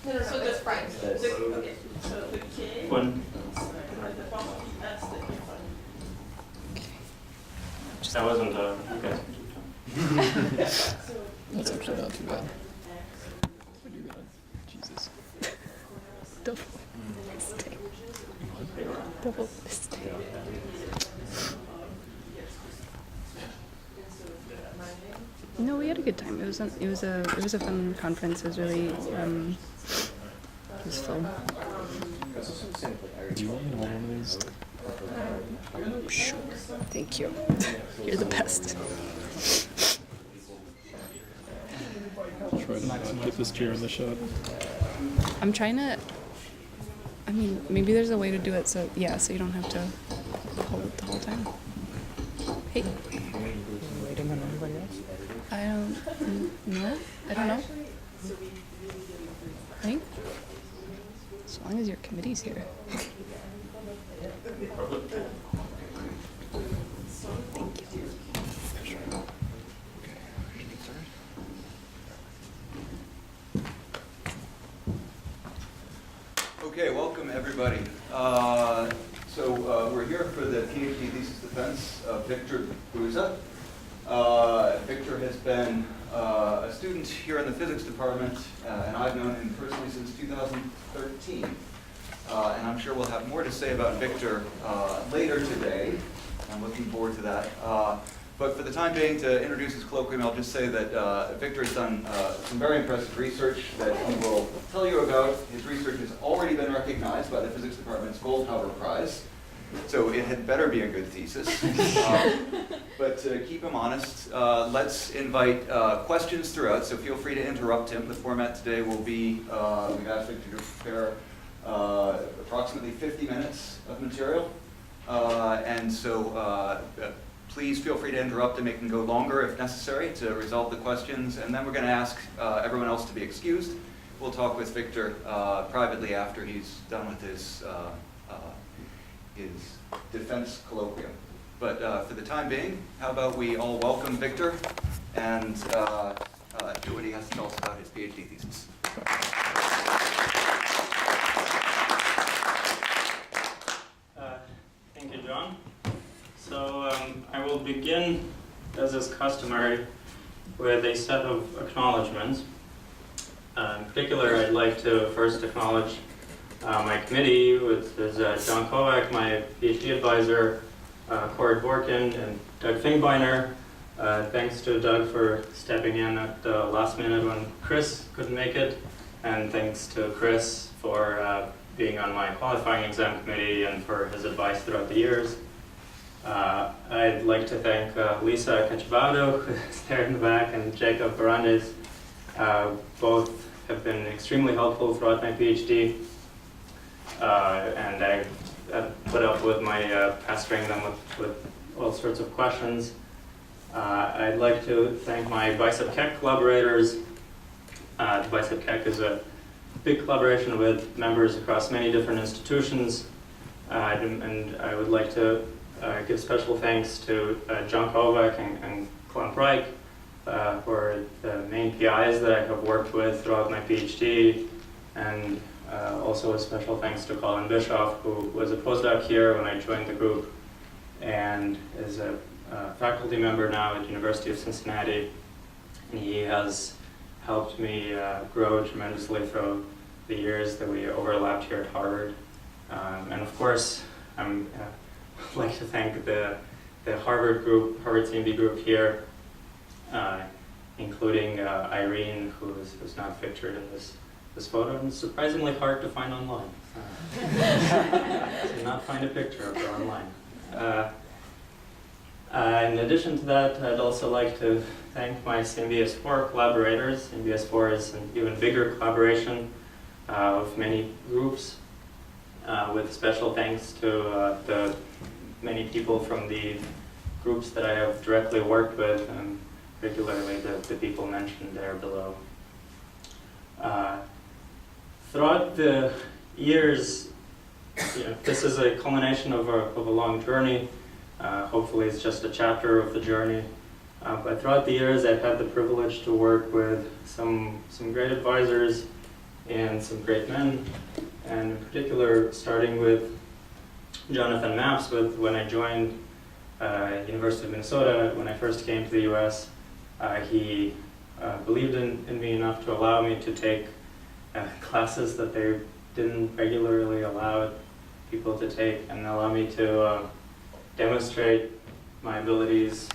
No, so just prime. Yes. Okay, so the K. One. At the bottom, that's the K fund. That wasn't okay. So That's actually not too bad. What are you gonna? Jesus. Double mistake. Double mistake. No, we had a good time. It was a fun conference. It was really useful. Do you want me to hold one of these? Sure. Thank you. You're the best. Try to not get this chair in the shot. I'm trying to. I mean, maybe there's a way to do it so so you don't have to hold it the whole time. Hey. Waiting on anybody else? I don't know. I don't know. I think. As long as your committee's here. Thank you. Okay, welcome everybody. We're here for the Ph.D. thesis defense of Victor Buza. Victor has been a student here in the physics department, and I've known him personally since 2013. And I'm sure we'll have more to say about Victor later today. I'm looking forward to that. But for the time being, to introduce his colloquium, I'll just say that Victor has done some very impressive research that he will tell you about. His research has already been recognized by the physics department's Goldhaber Prize, so it had better be a good thesis. But to keep him honest, let's invite questions throughout, so feel free to interrupt him. The format today will be, we've asked Victor to prepare approximately 50 minutes of material, and so please feel free to interrupt him. It can go longer if necessary to resolve the questions, and then we're going to ask everyone else to be excused. We'll talk with Victor privately after he's done with his defense colloquium. But for the time being, how about we all welcome Victor and do what he has to tell us about his PhD thesis. Thank you, John. So I will begin, as is customary, with a set of acknowledgements. In particular, I'd like to first acknowledge my committee, which is John Kovac, my PhD advisor, Corey Borkin, and Doug Finkbeiner. Thanks to Doug for stepping in at the last minute when Chris couldn't make it, and thanks to Chris for being on my qualifying exam committee and for his advice throughout the years. I'd like to thank Lisa Cachabado, who's there in the back, and Jacob Barandes. Both have been extremely helpful throughout my PhD, and I put up with my pestering them with all sorts of questions. I'd like to thank my Bicep Keck collaborators. The Bicep Keck is a big collaboration with members across many different institutions, and I would like to give special thanks to John Kovac and Clem Reich, who are the main PIs that I have worked with throughout my PhD, and also a special thanks to Colin Bischoff, who was a postdoc here when I joined the group and is a faculty member now at the University of Cincinnati. And he has helped me grow tremendously through the years that we overlapped here at Harvard. And of course, I'd like to thank the Harvard group, Harvard CMB group here, including Irene, who's not featured in this photo, and it's surprisingly hard to find online. To not find a picture of her online. In addition to that, I'd also like to thank my CMBS4 collaborators. CMBS4 is an even bigger collaboration of many groups, with special thanks to the many people from the groups that I have directly worked with, and particularly the people mentioned there below. Throughout the years, this is a culmination of a long journey. Hopefully it's just a chapter of the journey. But throughout the years, I've had the privilege to work with some great advisors in and some great men, and in particular, starting with Jonathan Maps, when I joined University of Minnesota, when I first came to the US, he believed in me enough to allow me to take classes that they didn't regularly allow people to take, and allow me to demonstrate my abilities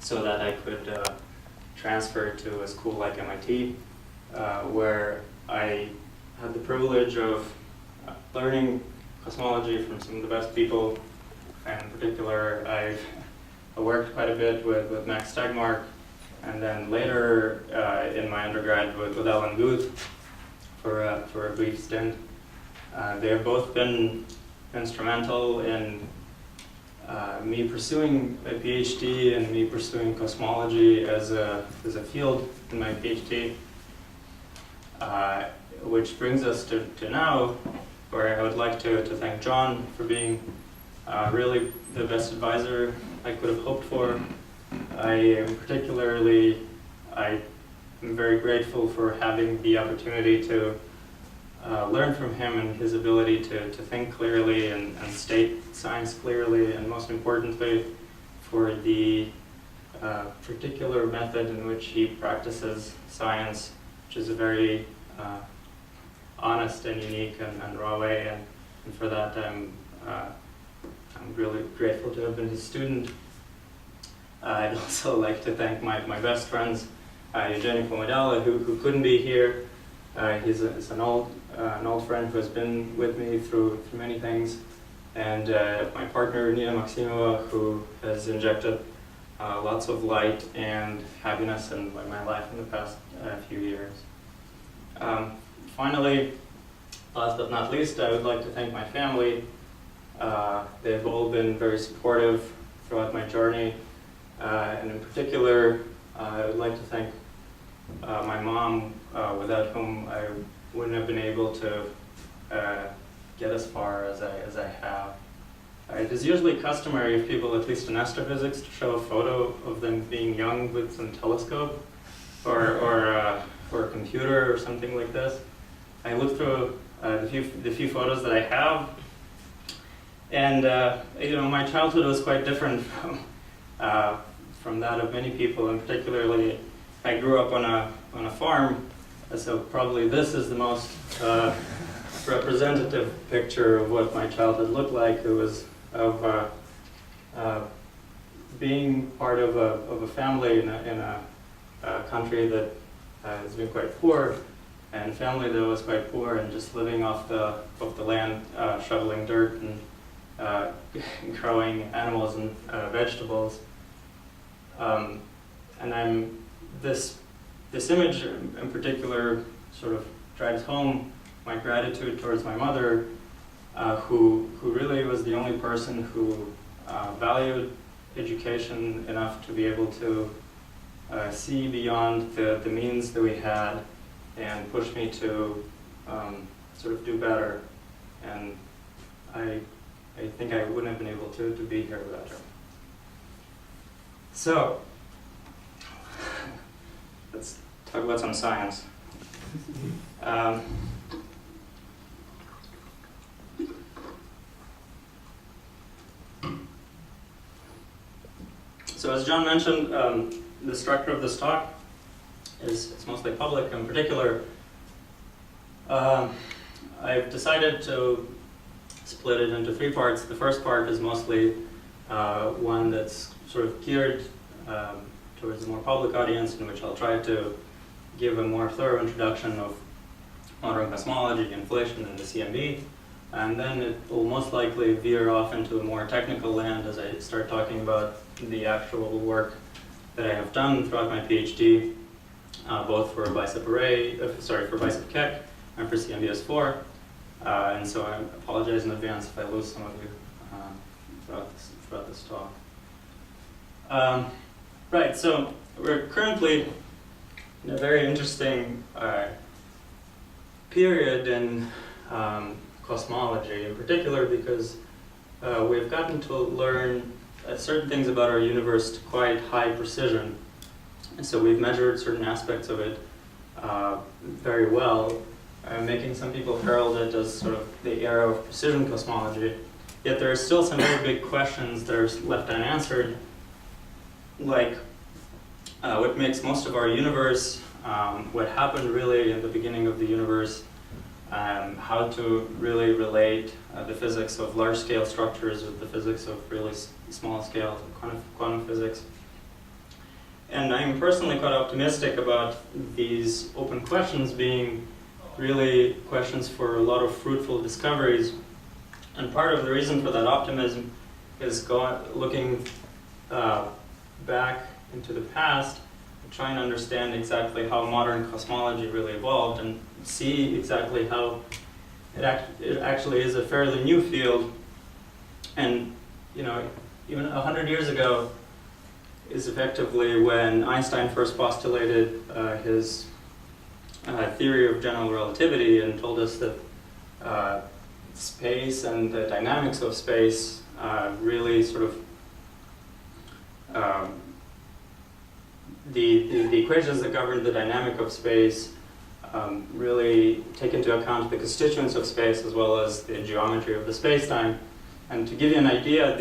so that I could transfer to a school like MIT, where I had the privilege of learning cosmology from some of the best people. And in particular, I worked quite a bit with Max Stegmark, and then later in my undergrad with Alan Guth for a brief stint. They have both been instrumental in me pursuing a PhD and me pursuing cosmology as a field in my PhD, which brings us to now, where I would like to thank John for being really the best advisor I could have hoped for. I am very grateful for having the opportunity to learn from him and his ability to think clearly and state science clearly, and most importantly, for the particular method in which he practices science, which is a very honest and unique and raw way, and for that I'm really grateful to have been his student. I'd also like to thank my best friends, Evgeny Pomodala, who couldn't be here. He's an old friend who has been with me through many things, and my partner Nina Maximova, who has injected lots of light and happiness in my life in the past few years. Finally, last but not least, I would like to thank my family. They've all been very supportive throughout my journey, and in particular, I would like to thank my mom, without whom I wouldn't have been able to get as far as I have. It is usually customary for people, at least in astrophysics, to show a photo of them being young with some telescope or a computer or something like this. I looked through the few photos that I have, and my childhood was quite different from that of many people, and particularly I grew up on a farm, so probably this is the most representative picture of what my childhood looked like. It was of being part of a family in a country that has been quite poor, and family that was quite poor, and just living off the land, shoveling dirt and growing animals and vegetables. And this image in particular sort of drives home my gratitude towards my mother, who really was the only person who valued education enough to be able to see beyond the means that we had and push me to sort of do better. And I think I wouldn't have been able to be here without her. So, let's talk about some science. So as John mentioned, the structure of this talk is mostly public. In particular, I've decided to split it into three parts. The first part is mostly one that's sort of geared towards a more public audience, in which I'll try to give a more thorough introduction of modern cosmology, inflation, and the CMB. And then it will most likely veer off into a more technical land as I start talking about the actual work that I have done throughout my PhD, both for bicep Keck and for CMBS4. And so I apologize in advance if I lose some of you throughout this talk. Right, so we're currently in a very interesting period in cosmology, in particular because we've gotten to learn certain things about our universe to quite high precision. And so we've measured certain aspects of it very well, making some people herald it as sort of the era of precision cosmology. Yet there are still some very big questions that are left unanswered, like what makes most of our universe, what happened really in the beginning of the universe, how to really relate the physics of large-scale structures with the physics of really small scale quantum physics. And I'm personally quite optimistic about these open questions being really questions for a lot of fruitful discoveries. And part of the reason for that optimism is looking back into the past, trying to understand exactly how modern cosmology really evolved and see exactly how it actually is a fairly new field. And even 100 years ago is effectively when Einstein first postulated his theory of general relativity and told us that space and the dynamics of space really sort of the equations that govern the dynamic of space really take into account the constituents of space as well as the geometry of the spacetime. And to give you an idea,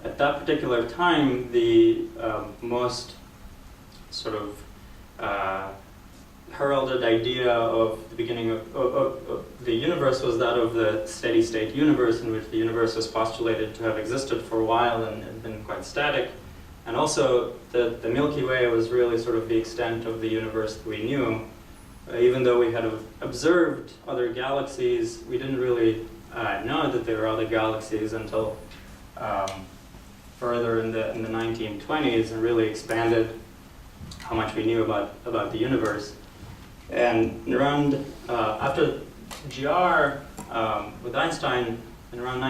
at that particular time, the most sort of heralded idea of the beginning of the universe was that of the steady-state universe, in which the universe was postulated to have existed for a while and had been quite static. And also, the Milky Way was really sort of the extent of the universe that we knew. Even though we had observed other galaxies, we didn't really know that there were other galaxies until further in the 1920s, and really expanded how much we knew about the universe. And around after GR with Einstein, in around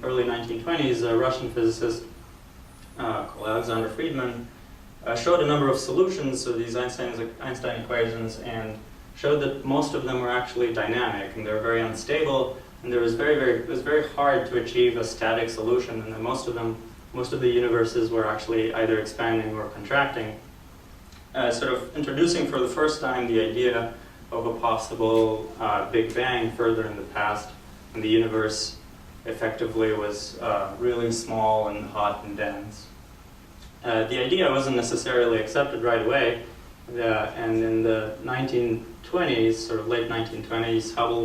early 1920s, a Russian physicist called Alexander Friedman showed a number of solutions to these Einstein equations, and showed that most of them were actually dynamic and they were very unstable, and it was very hard to achieve a static solution, and that most of the universes were actually either expanding or contracting. Sort of introducing for the first time the idea of a possible Big Bang further in the past, when the universe effectively was really small and hot and dense. The idea wasn't necessarily accepted right away, and in the 1920s, sort of late 1920s, Hubble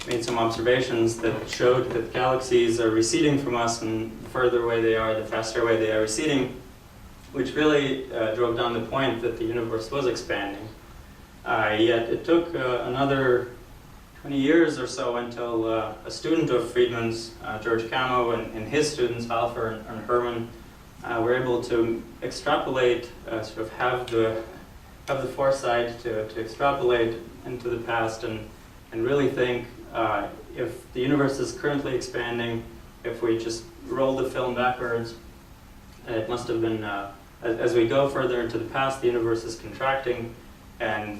made some observations that showed that galaxies are receding from us, and the further away they are, the faster away they are receding, which really drove down the point that the universe was expanding. Yet it took another 20 years or so until a student of Friedman's, George Camo, and his students, Alpher and Herman, were able to extrapolate, sort of have the foresight to extrapolate into the past and really think if the universe is currently expanding, if we just roll the film backwards, it must have been, as we go further into the past, the universe is contracting, and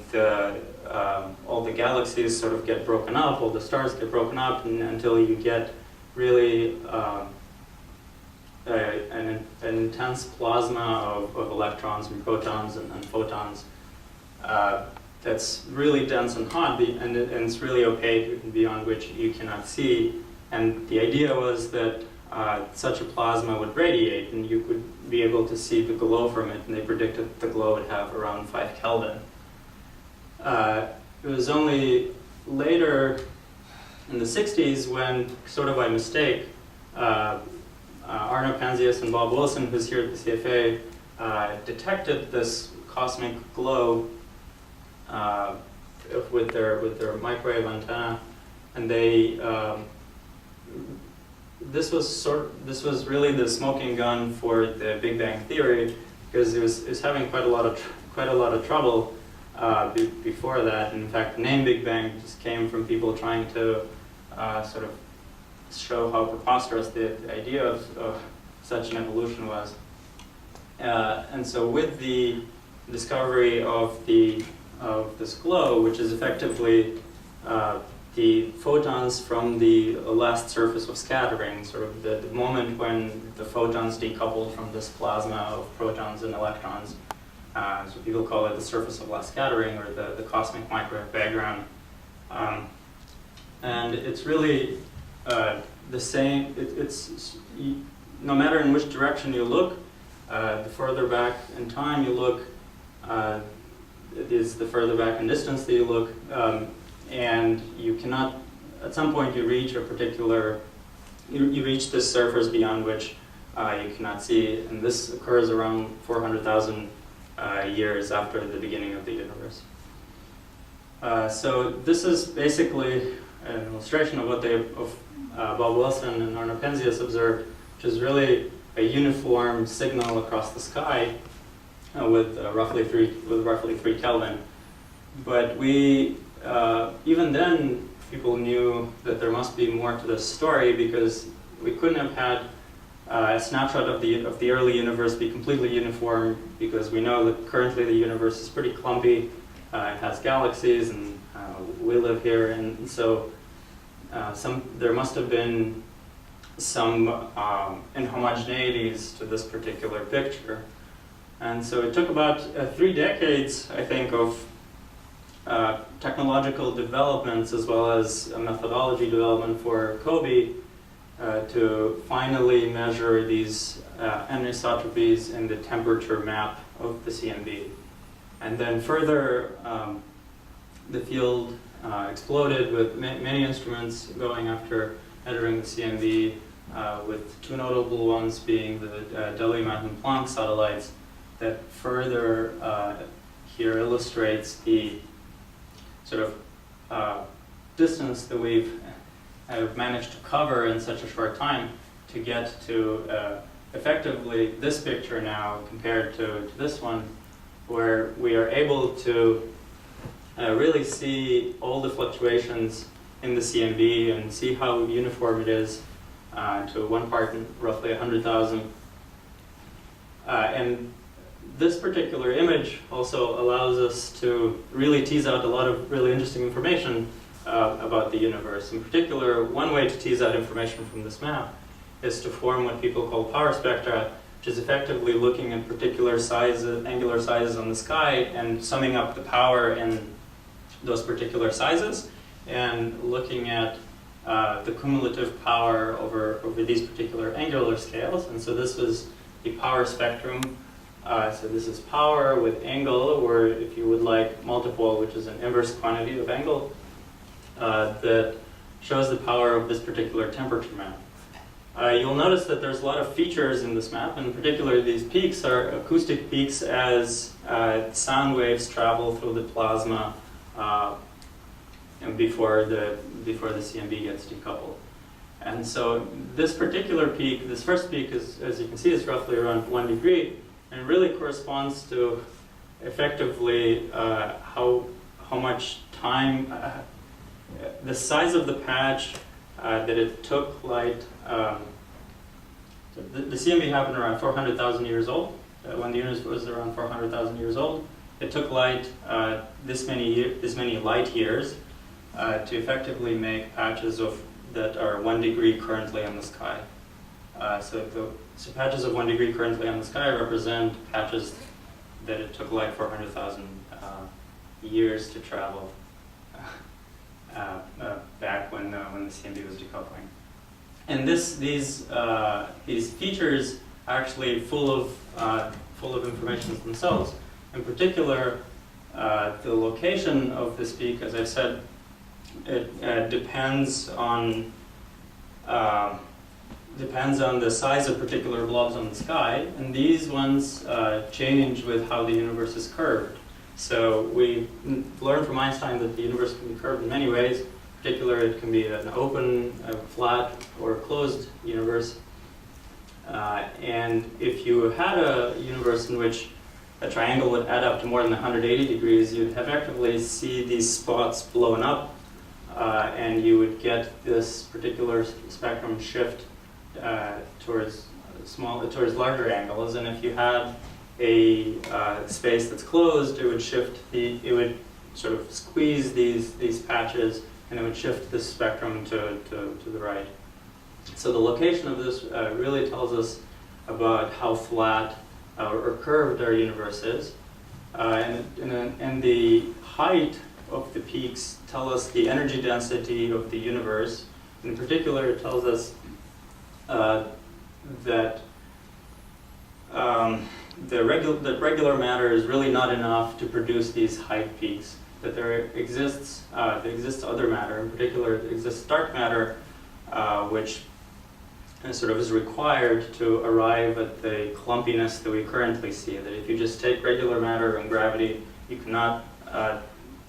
all the galaxies sort of get broken up, all the stars get broken up, until you get really an intense plasma of electrons and protons and photons that's really dense and hot, and it's really opaque, beyond which you cannot see. And the idea was that such a plasma would radiate, and you could be able to see the glow from it, and they predicted the glow would have around 5 Kelvin. It was only later in the 60s when, sort of by mistake, Arno Panzias and Bob Wilson, who's here at the CFA, detected this cosmic glow with their microwave antenna, and they this was really the smoking gun for the Big Bang theory, because it was having quite a lot of trouble before that. And in fact, the name Big Bang just came from people trying to sort of show how preposterous the idea of such an evolution was. And so with the discovery of this glow, which is effectively the photons from the last surface of scattering, sort of the moment when the photons decoupled from this plasma of protons and electrons, So people call it the surface of last scattering, or the cosmic microwave background. And it's really the same. No matter in which direction you look, the further back in time you look, it is the further back in distance that you look, and you cannot, at some point you reach a particular, you reach this surface beyond which you cannot see, and this occurs around 400,000 years after the beginning of the universe. So this is basically an illustration of what Bob Wilson and Arno Penzias observed, which is really a uniform signal across the sky with roughly 3 Kelvin. But we even then people knew that there must be more to this story, because we couldn't have had a snapshot of the early universe be completely uniform, because we know that currently the universe is pretty clumpy. It has galaxies, and we live here, and so there must have been some inhomogeneities to this particular picture. And so it took about 3 decades, I think, of technological developments as well as a methodology development for COBE to finally measure these anisotropies in the temperature map of the CMB. And then further, the field exploded with many instruments going after measuring the CMB, with 2 notable ones being the Deluy and Planck satellites, that further here illustrates the sort of distance that we've managed to cover in such a short time to get to effectively this picture now compared to this one, where we are able to really see all the fluctuations in the CMB and see how uniform it is to 1 part in roughly 100,000. And this particular image also allows us to really tease out a lot of really interesting information about the universe. In particular, one way to tease out information from this map is to form what people call power spectra, which is effectively looking at particular sizes, angular sizes on the sky, and summing up the power in those particular sizes, and looking at the cumulative power over these particular angular scales. And so this was the power spectrum. So this is power with angle, or if you would like, multipole, which is an inverse quantity of angle, that shows the power of this particular temperature map. You'll notice that there's a lot of features in this map, and in particular these peaks are acoustic peaks as sound waves travel through the plasma and before the CMB gets decoupled. And so this particular peak, this first peak, is, as you can see, is roughly around 1 degree, and really corresponds to effectively how much time, the size of the patch that it took light. The CMB happened around 400,000 years old. When the universe was around 400,000 years old, it took light this many light years to effectively make patches that are 1 degree currently on the sky. So patches of 1 degree currently on the sky represent patches that it took light 400,000 years to travel back when the CMB was decoupling. And these features are actually full of information themselves. In particular, the location of this peak, as I said, it depends on the size of particular blobs on the sky, and these ones change with how the universe is curved. So we learned from Einstein that the universe can be curved in many ways. In particular, it can be an open, flat, or closed universe. And if you had a universe in which a triangle would add up to more than 180 degrees, you'd effectively see these spots blown up, and you would get this particular spectrum shift towards larger angles. And if you had a space that's closed, it would sort of squeeze these patches, and it would shift this spectrum to the right. So the location of this really tells us about how flat or curved our universe is. And the height of the peaks tell us the energy density of the universe. In particular, it tells us that regular matter is really not enough to produce these height peaks. That there exists other matter. In particular, there exists dark matter, which sort of is required to arrive at the clumpiness that we currently see. That if you just take regular matter and gravity, you cannot,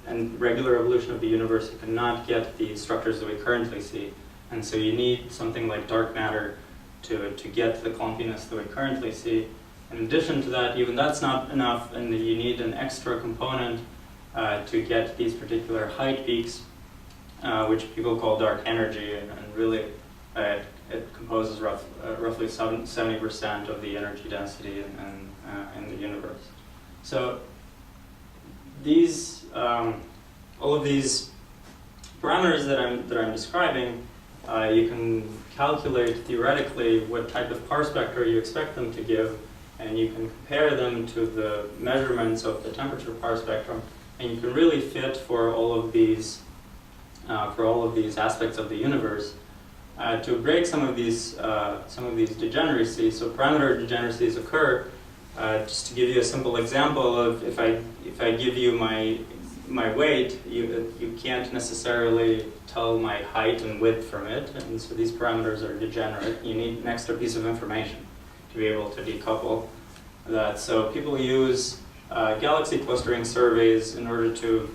and regular evolution of the universe, you cannot get the structures that we currently see. And so you need something like dark matter to get the clumpiness that we currently see. In addition to that, even that's not enough, and you need an extra component to get these particular height peaks, which people call dark energy, and really it composes roughly 70% of the energy density in the universe. So these, all of these parameters that I'm describing, you can calculate theoretically what type of power spectra you expect them to give, and you can compare them to the measurements of the temperature power spectrum, and you can really fit for all of these aspects of the universe. To break some of these degeneracies, so parameter degeneracies occur. Just to give you a simple example of if I give you my weight, you can't necessarily tell my height and width from it, and so these parameters are degenerate. You need an extra piece of information to be able to decouple that. So people use galaxy clustering surveys in order to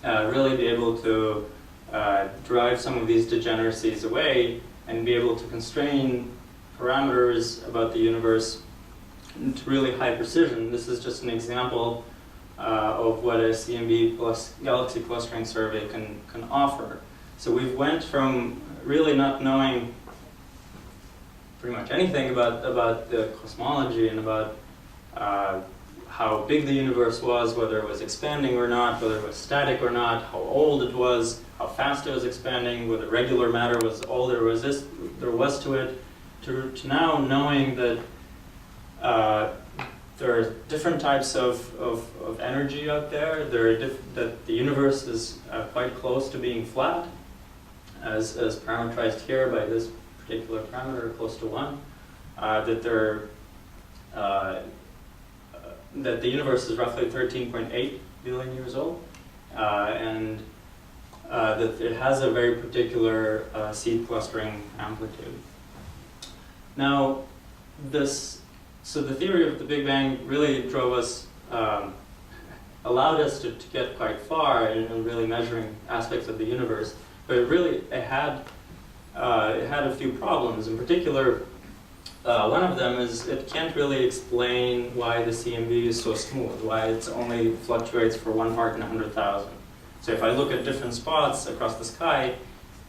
really be able to drive some of these degeneracies away and be able to constrain parameters about the universe to really high precision. This is just an example of what a CMB plus galaxy clustering survey can offer. So we've went from really not knowing pretty much anything about the cosmology and about how big the universe was, whether it was expanding or not, whether it was static or not, how old it was, how fast it was expanding, whether regular matter was all there was to it, to now knowing that there are different types of energy out there. That the universe is quite close to being flat, as parameterized here by this particular parameter, close to 1. That the universe is roughly 13.8 billion years old, and that it has a very particular seed clustering amplitude. Now, so the theory of the Big Bang really drove us, allowed us to get quite far in really measuring aspects of the universe, but it had a few problems. In particular, one of them is it can't really explain why the CMB is so smooth, why it only fluctuates for 1 part in 100,000. So if I look at different spots across the sky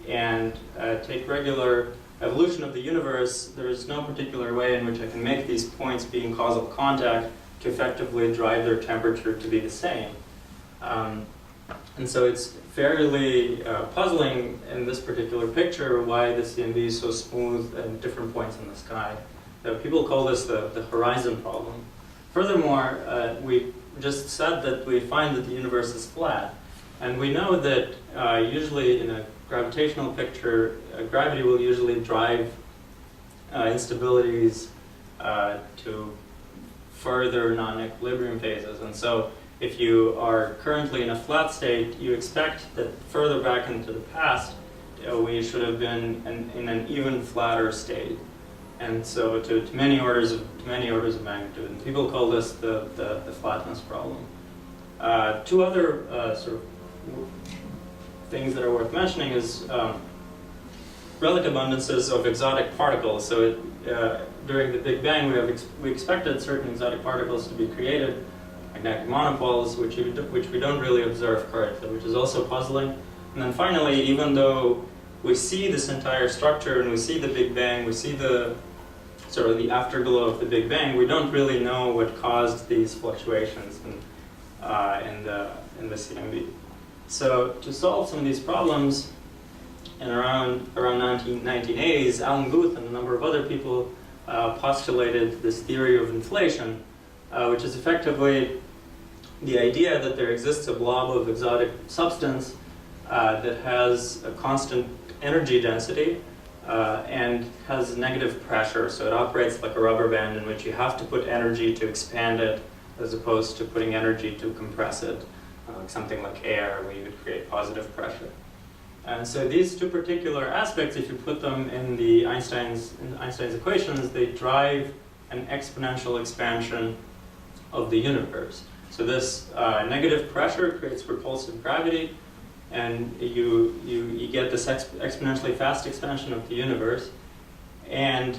and take regular evolution of the universe, there is no particular way in which I can make these points be in causal contact to effectively drive their temperature to be the same. And so it's fairly puzzling in this particular picture why the CMB is so smooth at different points in the sky. People call this the horizon problem. Furthermore, we just said that we find that the universe is flat. And we know that usually in a gravitational picture, gravity will usually drive instabilities to further non-equilibrium phases. And so if you are currently in a flat state, you expect that further back into the past, we should have been in an even flatter state. And so to many orders of magnitude. And people call this the flatness problem. Two other sort of things that are worth mentioning is relative abundances of exotic particles. So during the Big Bang, we expected certain exotic particles to be created, magnetic monopoles, which we don't really observe currently, which is also puzzling. And then finally, even though we see this entire structure and we see the Big Bang, we see the sort of the afterglow of the Big Bang, we don't really know what caused these fluctuations in the CMB. So to solve some of these problems, in around 1980s, Alan Guth and a number of other people postulated this theory of inflation, which is effectively the idea that there exists a blob of exotic substance that has a constant energy density and has negative pressure. So it operates like a rubber band in which you have to put energy to expand it as opposed to putting energy to compress it, something like air where you would create positive pressure. And so these two particular aspects, if you put them in Einstein's equations, they drive an exponential expansion of the universe. So this negative pressure creates repulsive gravity, and you get this exponentially fast expansion of the universe. And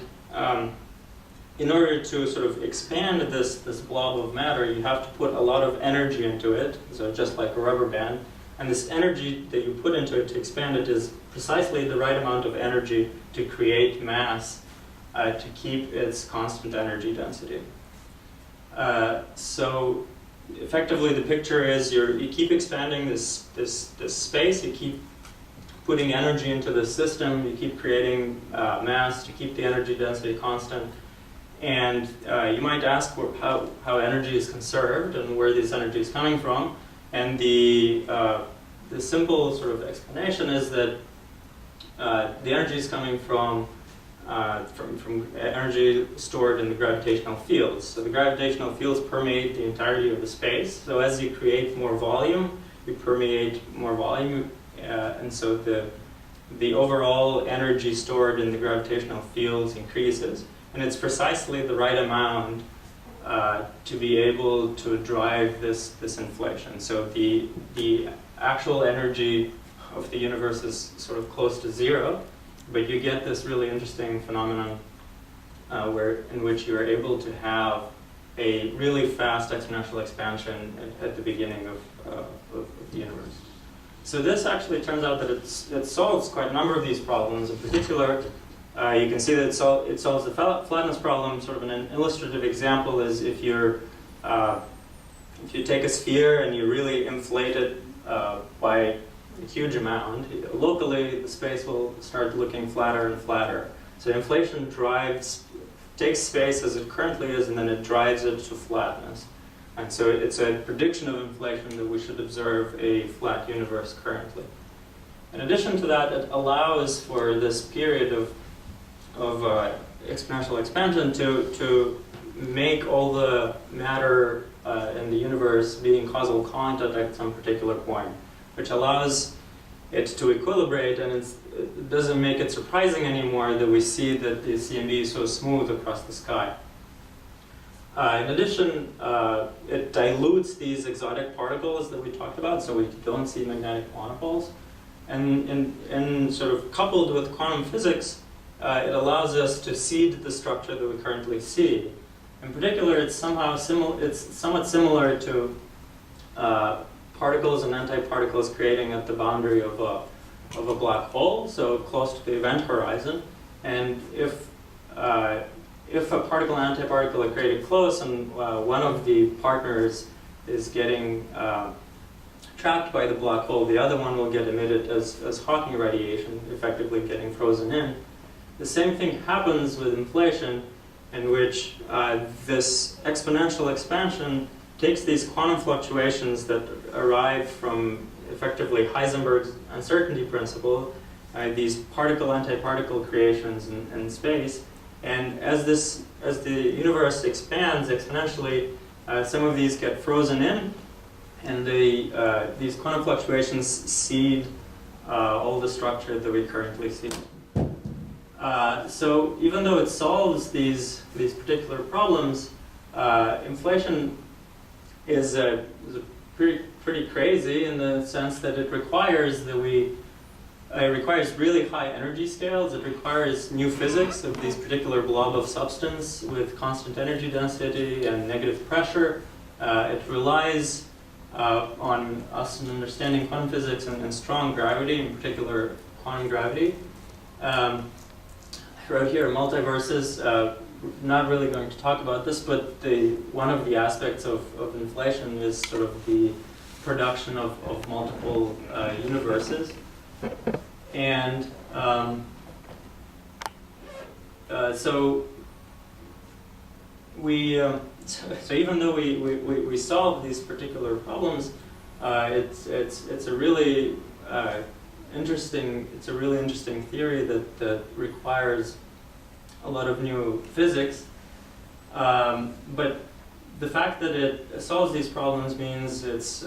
in order to sort of expand this blob of matter, you have to put a lot of energy into it, so just like a rubber band. And this energy that you put into it to expand it is precisely the right amount of energy to create mass to keep its constant energy density. So effectively the picture is you keep expanding this space, you keep putting energy into the system, you keep creating mass to keep the energy density constant. And you might ask how energy is conserved and where this energy is coming from. And the simple sort of explanation is that the energy is coming from energy stored in the gravitational fields. So the gravitational fields permeate the entirety of the space. So as you create more volume, you permeate more volume, and so the overall energy stored in the gravitational fields increases. And it's precisely the right amount to be able to drive this inflation. So the actual energy of the universe is sort of close to zero, but you get this really interesting phenomenon in which you are able to have a really fast exponential expansion at the beginning of the universe. So this actually turns out that it solves quite a number of these problems. In particular, you can see that it solves the flatness problem. Sort of an illustrative example is if you take a sphere and you really inflate it by a huge amount, locally the space will start looking flatter and flatter. So inflation takes space as it currently is, and then it drives it to flatness. And so it's a prediction of inflation that we should observe a flat universe currently. In addition to that, it allows for this period of exponential expansion to make all the matter in the universe be in causal contact at some particular point, which allows it to equilibrate, and it doesn't make it surprising anymore that we see that the CMB is so smooth across the sky. In addition, it dilutes these exotic particles that we talked about, so we don't see magnetic monopoles. And sort of coupled with quantum physics, it allows us to seed the structure that we currently see. In particular, it's somewhat similar to particles and antiparticles creating at the boundary of a black hole, so close to the event horizon. And if a particle and antiparticle are created close, and one of the partners is getting trapped by the black hole, the other one will get emitted as Hawking radiation, effectively getting frozen in. The same thing happens with inflation, in which this exponential expansion takes these quantum fluctuations that arrive from effectively Heisenberg's uncertainty principle, these particle-antiparticle creations in space, and as the universe expands exponentially, some of these get frozen in, and these quantum fluctuations seed all the structure that we currently see. So even though it solves these particular problems, inflation is pretty crazy in the sense that it requires really high energy scales. It requires new physics of these particular blob of substance with constant energy density and negative pressure. It relies on us understanding quantum physics and strong gravity, in particular quantum gravity. I wrote here multiverses. Not really going to talk about this, but one of the aspects of inflation is sort of the production of multiple universes. And so so even though we solve these particular problems, it's a really interesting theory that requires a lot of new physics. But the fact that it solves these problems means there's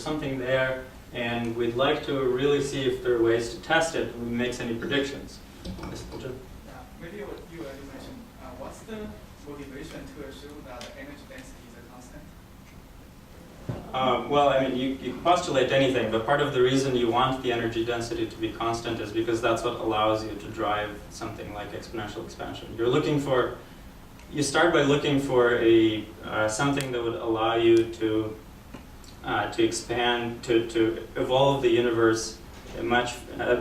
something there, and we'd like to really see if there are ways to test it and makes any predictions. Maybe what you already mentioned, what's the motivation to assume that the energy density is a constant? Well, I mean, you postulate anything, but part of the reason you want the energy density to be constant is because that's what allows you to drive something like exponential expansion. You start by looking for something that would allow you to expand, to evolve the universe at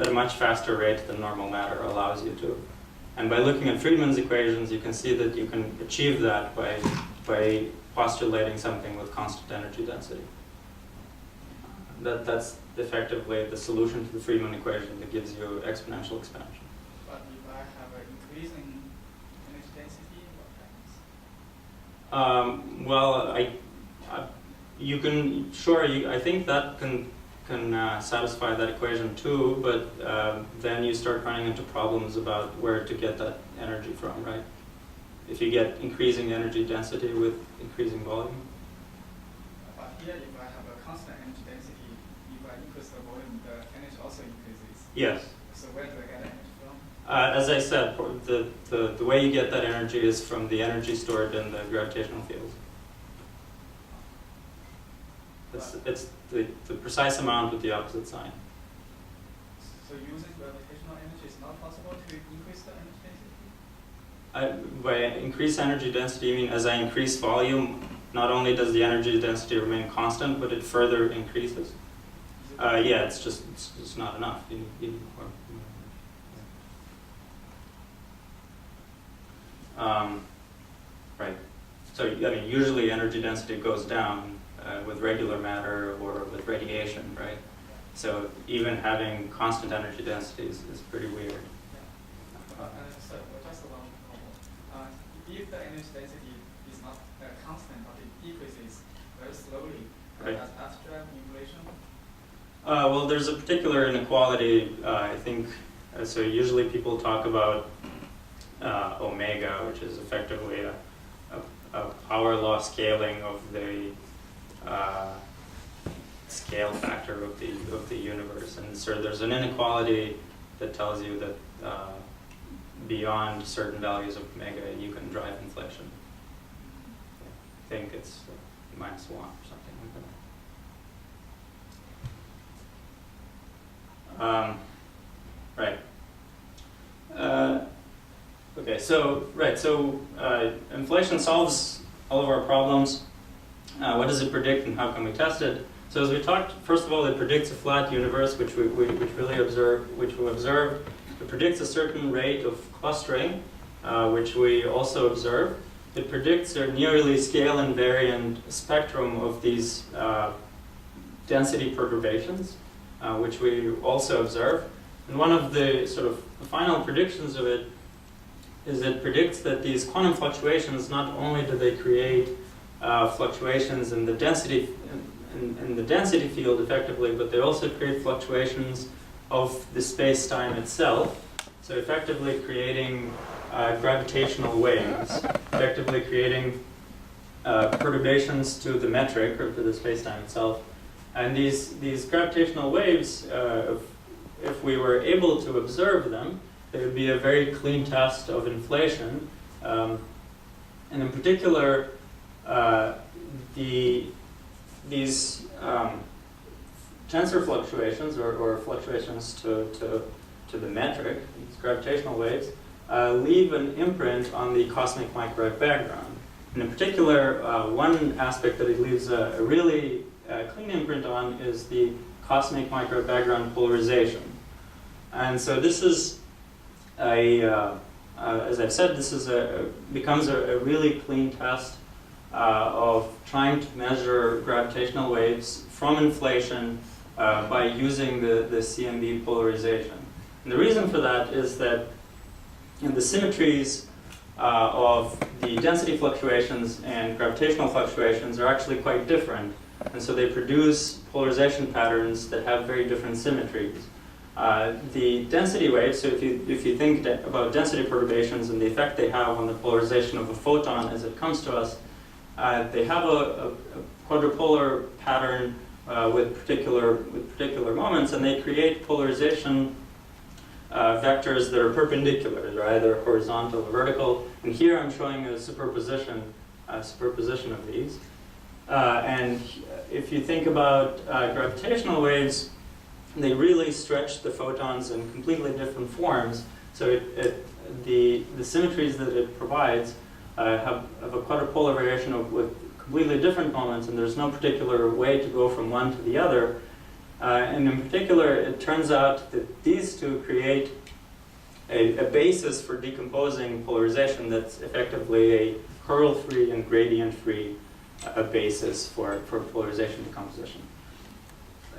a much faster rate than normal matter allows you to. And by looking at Friedmann's equations, you can see that you can achieve that by postulating something with constant energy density. That's effectively the solution to the Friedmann equation that gives you exponential expansion. But if I have an increasing energy density, what happens? Well, I think that can satisfy that equation too, but then you start running into problems about where to get that energy from, right? If you get increasing energy density with increasing volume. But here, if I have a constant energy density, if I increase the volume, the energy also increases. Yes. So where do I get energy from? As I said, the way you get that energy is from the energy stored in the gravitational field. It's the precise amount with the opposite sign. So using gravitational energy is not possible to increase the energy density? By increase energy density, you mean as I increase volume, not only does the energy density remain constant, but it further increases? Yeah, it's just not enough. You need more. Right. So I mean, usually energy density goes down with regular matter or with radiation, right? So even having constant energy density is pretty weird. So just one problem. If the energy density is not constant, but it decreases very slowly, Right. does that drive inflation? Well, there's a particular inequality, I think. So usually people talk about omega, which is effectively a power law scaling of the scale factor of the universe, and so there's an inequality that tells you that beyond certain values of omega you can drive inflation. I think it's -1 or something like that. Right. Okay. So inflation solves all of our problems. What does it predict, and how can we test it? So as we talked, first of all, it predicts a flat universe, which we observed. It predicts a certain rate of clustering, which we also observed. It predicts a nearly scale invariant spectrum of these density perturbations, which we also observe. And one of the sort of final predictions of it is it predicts that these quantum fluctuations, not only do they create fluctuations in the density field effectively, but they also create fluctuations of the space-time itself. So effectively creating gravitational waves, effectively creating perturbations to the metric or to the space-time itself. And these gravitational waves, if we were able to observe them, they would be a very clean test of inflation. And in particular, these tensor fluctuations or fluctuations to the metric, these gravitational waves, leave an imprint on the cosmic microwave background. And in particular, one aspect that it leaves a really clean imprint on is the cosmic microwave background polarization. And so this is as I've said, this is becomes a really clean test of trying to measure gravitational waves from inflation by using the CMB polarization. And the reason for that is that the symmetries of the density fluctuations and gravitational fluctuations are actually quite different. And so they produce polarization patterns that have very different symmetries. The density waves, so if you think about density perturbations and the effect they have on the polarization of a photon as it comes to us, they have a quadrupolar pattern with particular moments, and they create polarization vectors that are perpendicular. They're either horizontal or vertical. And here I'm showing a superposition of these. And if you think about gravitational waves, they really stretch the photons in completely different forms. So the symmetries that it provides have a quadrupolar variation with completely different moments, and there's no particular way to go from one to the other. And in particular, it turns out that these two create a basis for decomposing polarization that's effectively a curl-free and gradient-free basis for polarization decomposition.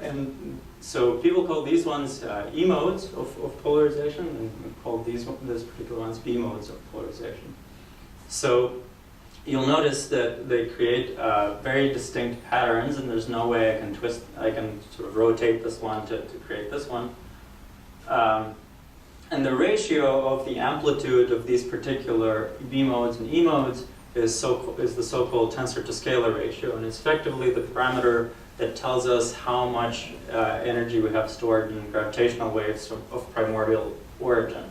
And so people call these ones E modes of polarization, and we call these particular ones B modes of polarization. So you'll notice that they create very distinct patterns, and there's no way I can sort of rotate this one to create this one. And the ratio of the amplitude of these particular B modes and E modes is the so-called tensor to scalar ratio, and it's effectively the parameter that tells us how much energy we have stored in gravitational waves of primordial origin.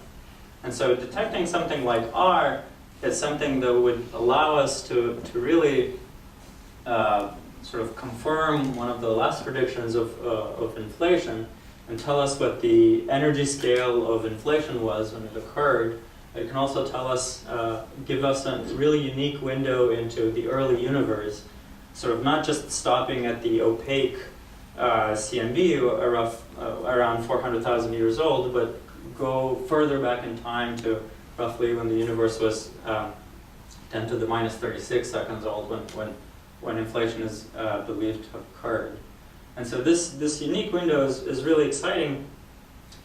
And so detecting something like R is something that would allow us to really sort of confirm one of the last predictions of inflation and tell us what the energy scale of inflation was when it occurred. It can also tell us, give us a really unique window into the early universe, sort of not just stopping at the opaque CMB around 400,000 years old, but go further back in time to roughly when the universe was 10 to the minus 36 seconds old, when inflation is believed to have occurred. And so this unique window is really exciting,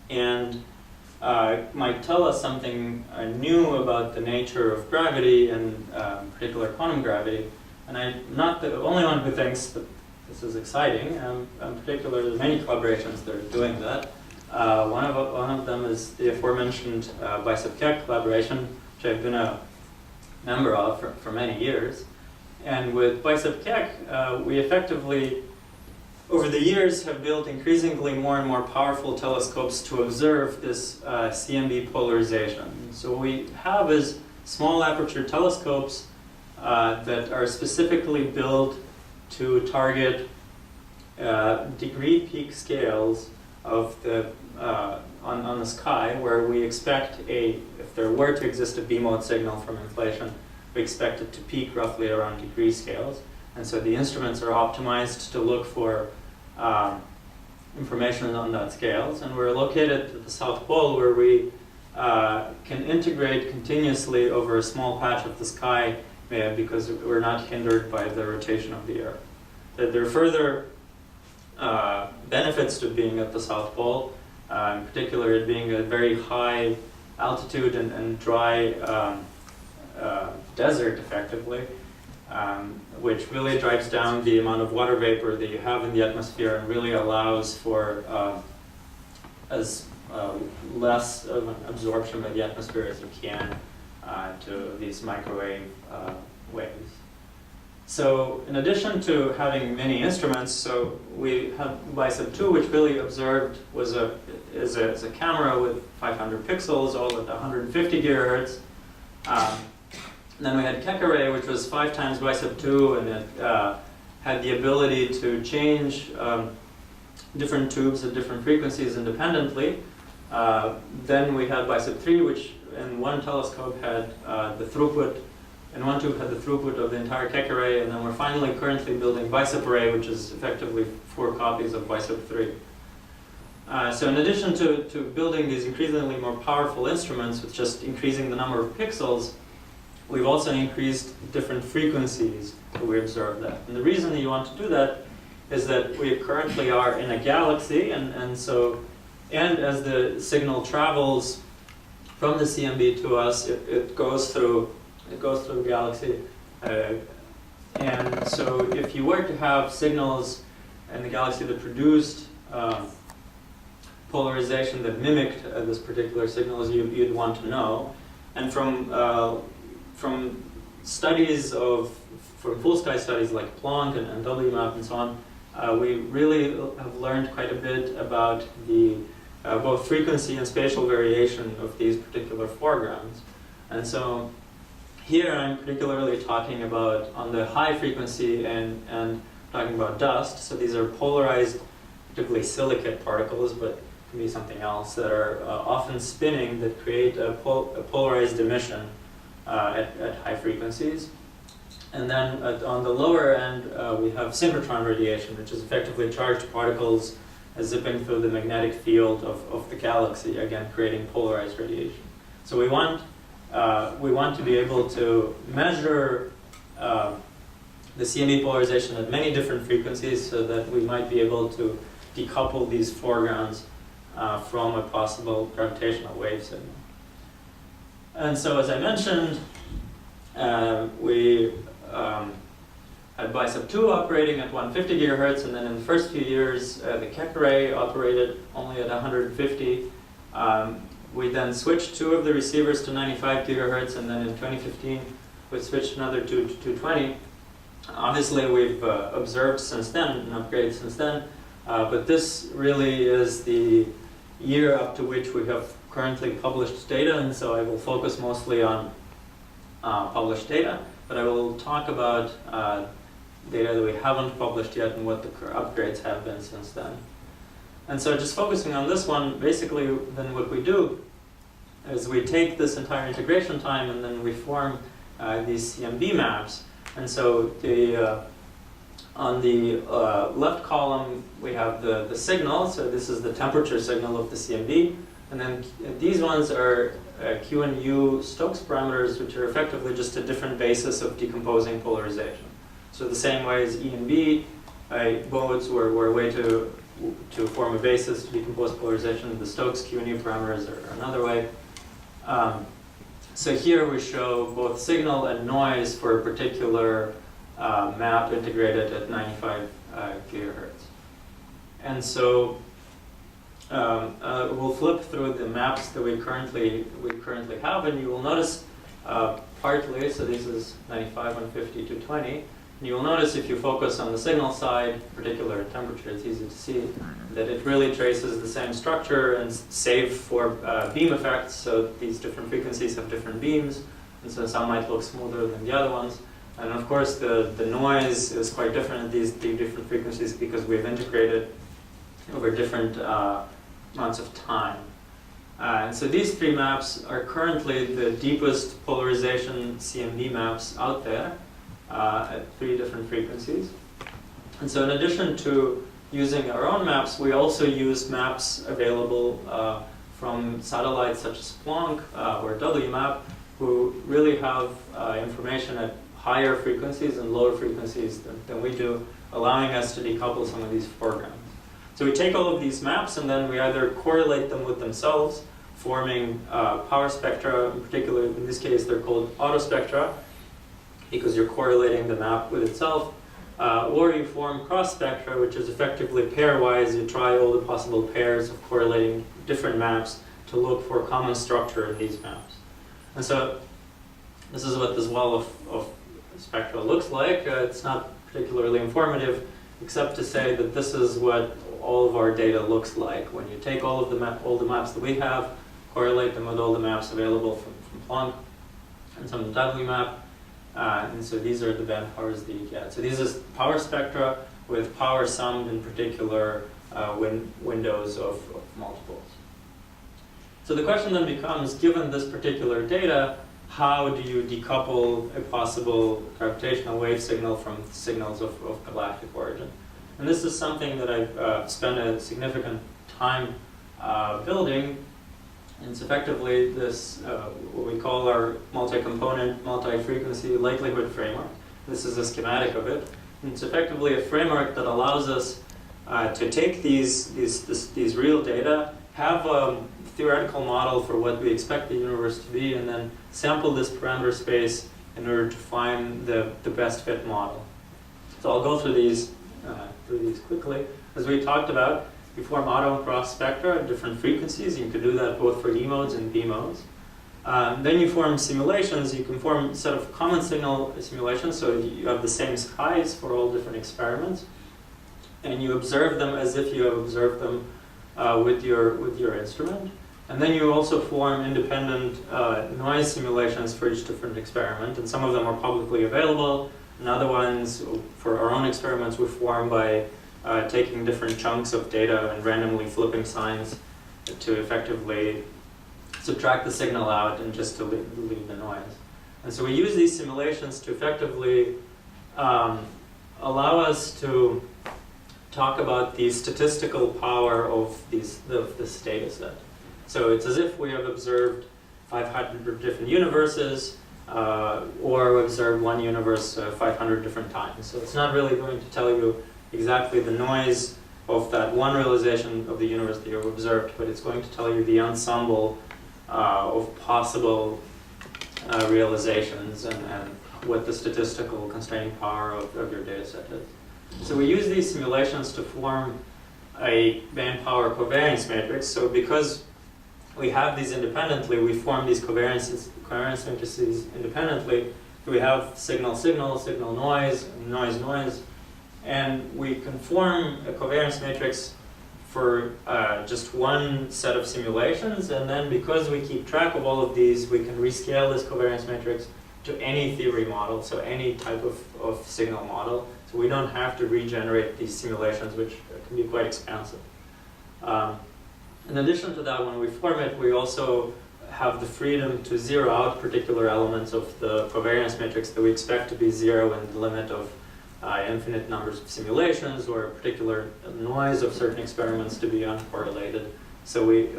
and might tell us something new about the nature of gravity, and in particular quantum gravity. And I'm not the only one who thinks that this is exciting. In particular, there are many collaborations that are doing that. One of them is the aforementioned Bicep-Keck collaboration, which I've been a member of for many years. And with Bicep-Keck, we effectively, over the years, have built increasingly more and more powerful telescopes to observe this CMB polarization. So what we have is small aperture telescopes that are specifically built to target degree peak scales of the on the sky, where we expect if there were to exist a B-mode signal from inflation, we expect it to peak roughly around degree scales. And so the instruments are optimized to look for information on that scales. And we're located at the South Pole, where we can integrate continuously over a small patch of the sky because we're not hindered by the rotation of the Earth. There are further benefits to being at the South Pole, in particular it being a very high altitude and dry desert, effectively, which really drives down the amount of water vapor that you have in the atmosphere and really allows for less of an absorption by the atmosphere as you can to these microwave waves. So in addition to having many instruments, so we have Bicep-2, which really observed is a camera with 500 pixels, all at 150 gigahertz. Then we had Keck array, which was 5 times Bicep-2, and it had the ability to change different tubes at different frequencies independently. Then we had Bicep-3, which in one telescope had the throughput, and one tube had the throughput of the entire Keck array, and then we're finally currently building Bicep array, which is effectively 4 copies of Bicep-3. So in addition to building these increasingly more powerful instruments with just increasing the number of pixels, we've also increased different frequencies that we observe that. And the reason that you want to do that is that we currently are in a galaxy, and as the signal travels from the CMB to us, it goes through It goes through the galaxy. And so if you were to have signals in the galaxy that produced polarization that mimicked this particular signal, you'd want to know. And from studies from full sky studies like Planck and WMAP and so on, we really have learned quite a bit about the both frequency and spatial variation of these particular foregrounds. And so here I'm particularly talking about on the high frequency and talking about dust. So these are polarized, particularly silicate particles, but can be something else, that are often spinning, that create a polarized emission at high frequencies. And then on the lower end, we have synchrotron radiation, which is effectively charged particles zipping through the magnetic field of the galaxy, again creating polarized radiation. So we want to be able to measure the CME polarization at many different frequencies, so that we might be able to decouple these foregrounds from a possible gravitational wave signal. And so, as I mentioned, we had BICEP 2 operating at 150 gigahertz, and then in the first few years, the Keck array operated only at 150. We then switched 2 of the receivers to 95 gigahertz, and then in 2015, we switched another 2 to 220. Obviously, we've observed since then, and upgraded since then, but this really is the year up to which we have currently published data, and so I will focus mostly on published data, but I will talk about data that we haven't published yet and what the upgrades have been since then. And so just focusing on this one, basically then what we do is we take this entire integration time and then we form these CMB maps. And so on the left column we have the signal, so this is the temperature signal of the CMB, and then these ones are Q and U Stokes parameters, which are effectively just a different basis of decomposing polarization. So the same way as E and B modes were a way to form a basis to decompose polarization, the Stokes Q and U parameters are another way. So here we show both signal and noise for a particular map integrated at 95 gigahertz. And so we'll flip through the maps that we currently have, and you will notice partly, so this is 95, 150, 220, and you will notice if you focus on the signal side, particular temperature, it's easy to see that it really traces the same structure, and save for beam effects, so these different frequencies have different beams, and so some might look smoother than the other ones. And of course the noise is quite different at these different frequencies because we've integrated over different amounts of time. And so these 3 maps are currently the deepest polarization CMB maps out there at 3 different frequencies. And so in addition to using our own maps, we also use maps available from satellites such as Planck or WMAP, who really have information at higher frequencies and lower frequencies than we do, allowing us to decouple some of these foregrounds. So we take all of these maps and then we either correlate them with themselves, forming power spectra. In particular, in this case, they're called autospectra because you're correlating the map with itself, or you form cross spectra, which is effectively pairwise. You try all the possible pairs of correlating different maps to look for common structure in these maps. And so this is what this wall of spectra looks like. It's not particularly informative, except to say that this is what all of our data looks like. When you take all the maps that we have, correlate them with all the maps available from Planck and some WMAP, and so these are the band powers that you get. So these is power spectra with power summed in particular windows of multiples. So the question then becomes, given this particular data, how do you decouple a possible gravitational wave signal from signals of galactic origin? And this is something that I've spent a significant time building. And it's effectively this, what we call our multi-component, multi-frequency likelihood framework. This is a schematic of it. And it's effectively a framework that allows us to take these real data, have a theoretical model for what we expect the universe to be, and then sample this parameter space in order to find the best fit model. So I'll go through these quickly. As we talked about, you form auto and cross spectra at different frequencies. You can do that both for E modes and B modes. Then you form simulations. You can form a set of common signal simulations, so you have the same skies for all different experiments, and you observe them as if you have observed them with your instrument. And then you also form independent noise simulations for each different experiment, and some of them are publicly available, and other ones, for our own experiments, we form by taking different chunks of data and randomly flipping signs to effectively subtract the signal out and just to leave the noise. And so we use these simulations to effectively allow us to talk about the statistical power of this data set. So it's as if we have observed 500 different universes, or observed one universe 500 different times. So it's not really going to tell you exactly the noise of that one realization of the universe that you've observed, but it's going to tell you the ensemble of possible realizations and what the statistical constraining power of your data set is. So we use these simulations to form a band power covariance matrix. So because we have these independently, we form these covariance matrices independently. So we have signal, noise, noise, and we can form a covariance matrix for just one set of simulations, and then because we keep track of all of these, we can rescale this covariance matrix to any theory model, so any type of signal model. So we don't have to regenerate these simulations, which can be quite expensive. In addition to that, when we form it, we also have the freedom to zero out particular elements of the covariance matrix that we expect to be zero in the limit of infinite numbers of simulations, or a particular noise of certain experiments to be uncorrelated. So we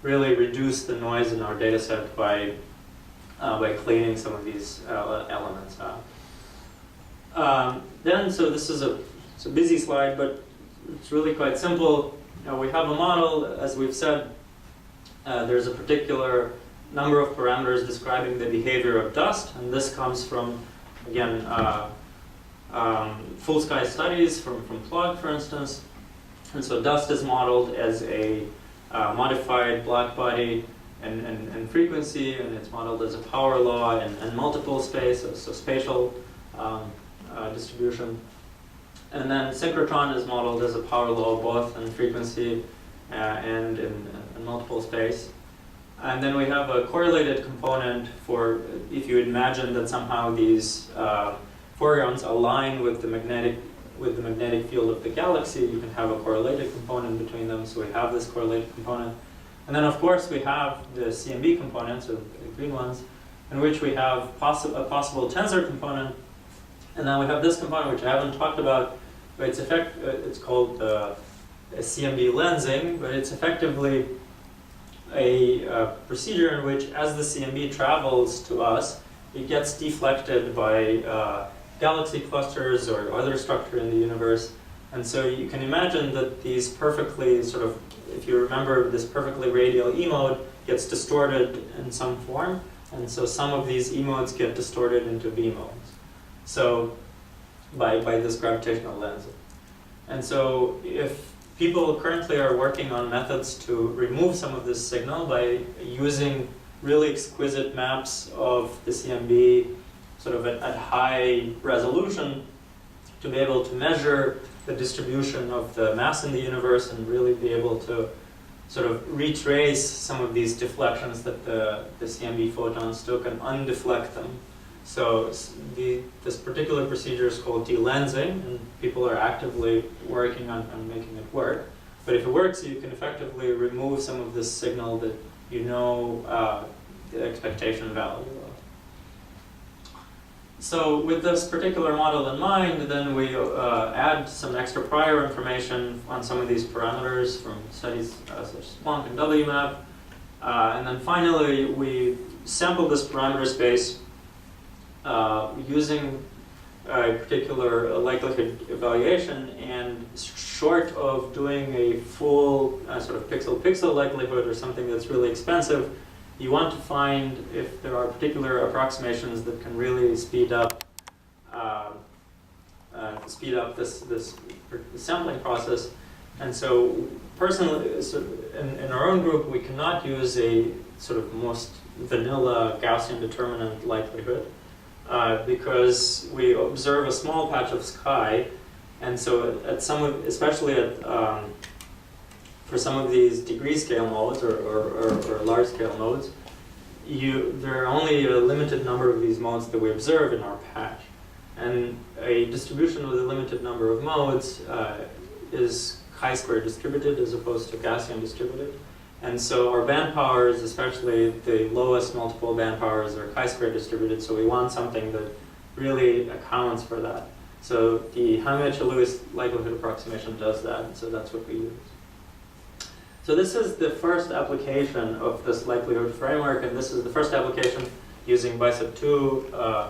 really reduce the noise in our data set by cleaning some of these elements out. So this is it's a busy slide, but it's really quite simple. We have a model, as we've said. There's a particular number of parameters describing the behavior of dust, and this comes from, again, full sky studies from Plug, for instance. And so dust is modeled as a modified black body and frequency, and it's modeled as a power law and multiple space, so spatial distribution. And then synchrotron is modeled as a power law both in frequency and in multiple space. And then we have a correlated component for if you imagine that somehow these phorons align with the magnetic field of the galaxy, you can have a correlated component between them. So we have this correlated component. And then of course we have the CMB components, or the green ones, in which we have a possible tensor component. And then we have this component, which I haven't talked about, but it's called a CMB lensing, but it's effectively a procedure in which, as the CMB travels to us, it gets deflected by galaxy clusters or other structure in the universe. And so you can imagine that these perfectly if you remember, this perfectly radial E mode gets distorted in some form, and so some of these E modes get distorted into B modes. So by this gravitational lensing. And so if people currently are working on methods to remove some of this signal by using really exquisite maps of the CMB at high resolution to be able to measure the distribution of the mass in the universe and really be able to retrace some of these deflections that the CMB photons took and undeflect them. So this particular procedure is called delensing, and people are actively working on making it work. But if it works, you can effectively remove some of this signal that you know the expectation value of. So with this particular model in mind, then we add some extra prior information on some of these parameters from studies such as Planck and WMAP. And then finally, we sample this parameter space using a particular likelihood evaluation, and short of doing a full pixel-pixel likelihood or something that's really expensive, you want to find if there are particular approximations that can really speed up this sampling process. And so personally, in our own group, we cannot use a sort of most vanilla Gaussian determinant likelihood because we observe a small patch of sky, and so at some of, especially at for some of these degree scale modes or large scale modes, there are only a limited number of these modes that we observe in our patch. And a distribution with a limited number of modes is chi-square distributed as opposed to Gaussian distributed. And so our band powers, especially the lowest multiple band powers, are chi-square distributed, so we want something that really accounts for that. So the Hamiacha-Lewis likelihood approximation does that, and so that's what we use. So this is the first application of this likelihood framework, and this is the first application using BICEP2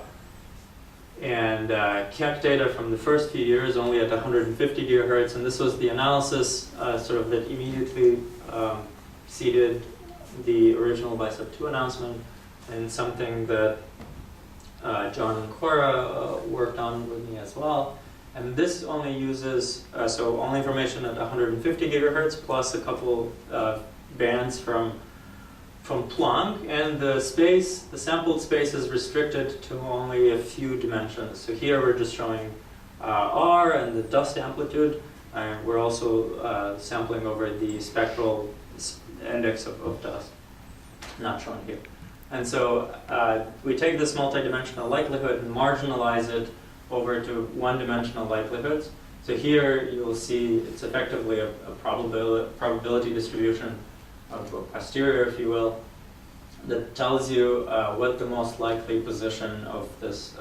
and Keck data from the first few years, only at 150 gigahertz, and this was the analysis sort of that immediately seeded the original BICEP2 announcement, and something that John and Cora worked on with me as well. And this only uses, so only information at 150 gigahertz plus a couple bands from Planck, and the sampled space is restricted to only a few dimensions. So here we're just showing R and the dust amplitude, and we're also sampling over the spectral index of dust, not shown here. And so we take this multidimensional likelihood and marginalize it over to one-dimensional likelihoods. So here you'll see it's effectively a probability distribution of a posterior, if you will, that tells you what the most likely position of this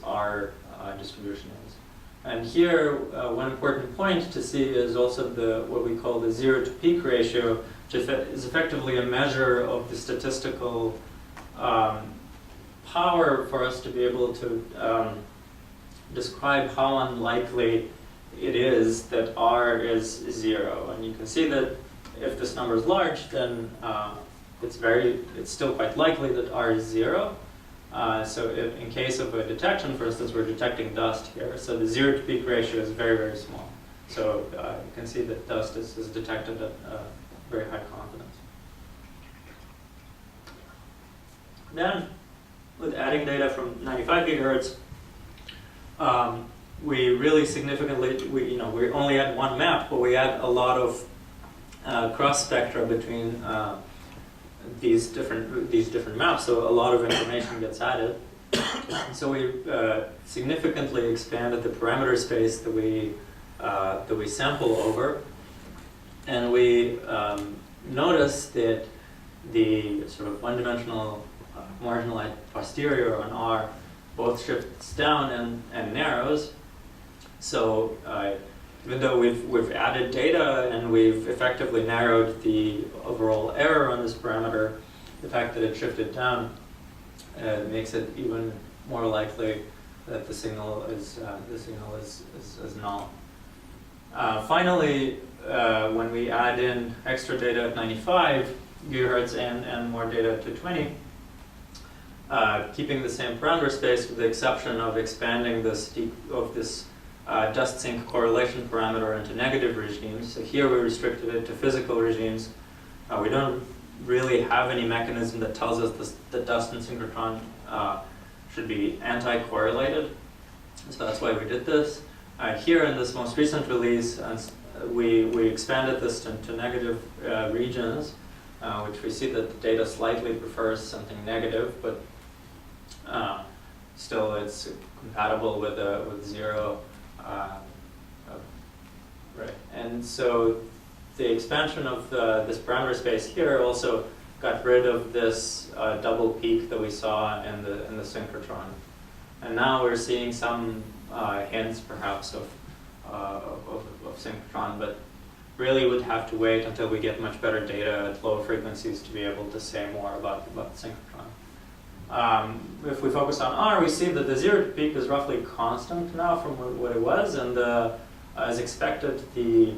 R distribution is. And here, one important point to see is also what we call the zero to peak ratio, which is effectively a measure of the statistical power for us to be able to describe how unlikely it is that R is 0. And you can see that if this number is large, then it's still quite likely that R is 0. So in case of a detection, for instance, we're detecting dust here. So the zero to peak ratio is very, very small. So you can see that dust is detected at very high confidence. Then, with adding data from 95 gigahertz, we really significantly, we only had one map, but we had a lot of cross spectra between these different maps, so a lot of information gets added. So we significantly expanded the parameter space that we sample over, and we noticed that the sort of one-dimensional marginalized posterior on R both shifts down and narrows. So even though we've added data and we've effectively narrowed the overall error on this parameter, the fact that it shifted down makes it even more likely that the signal is null. Finally, when we add in extra data at 95 gigahertz and more data to 20, keeping the same parameter space with the exception of expanding this dust sink correlation parameter into negative regimes. So here we restricted it to physical regimes. We don't really have any mechanism that tells us that dust and synchrotron should be anti-correlated. So that's why we did this. Here in this most recent release, we expanded this to negative regions, which we see that the data slightly prefers something negative, but still it's compatible with 0. Right, and so the expansion of this parameter space here also got rid of this double peak that we saw in the synchrotron, and now we're seeing some hints perhaps of synchrotron, but really would have to wait until we get much better data at low frequencies to be able to say more about synchrotron. If we focus on R, we see that the zero to peak is roughly constant now from what it was, and as expected, the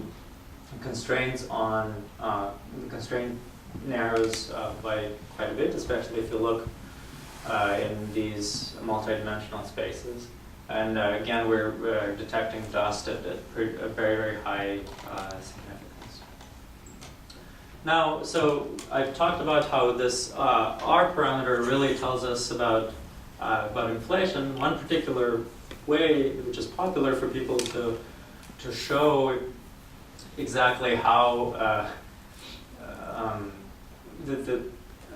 constraints on the constraint narrows by quite a bit, especially if you look in these multidimensional spaces. And again, we're detecting dust at a very, very high significance. Now, so I've talked about how this R parameter really tells us about inflation. One particular way, which is popular for people to show exactly how the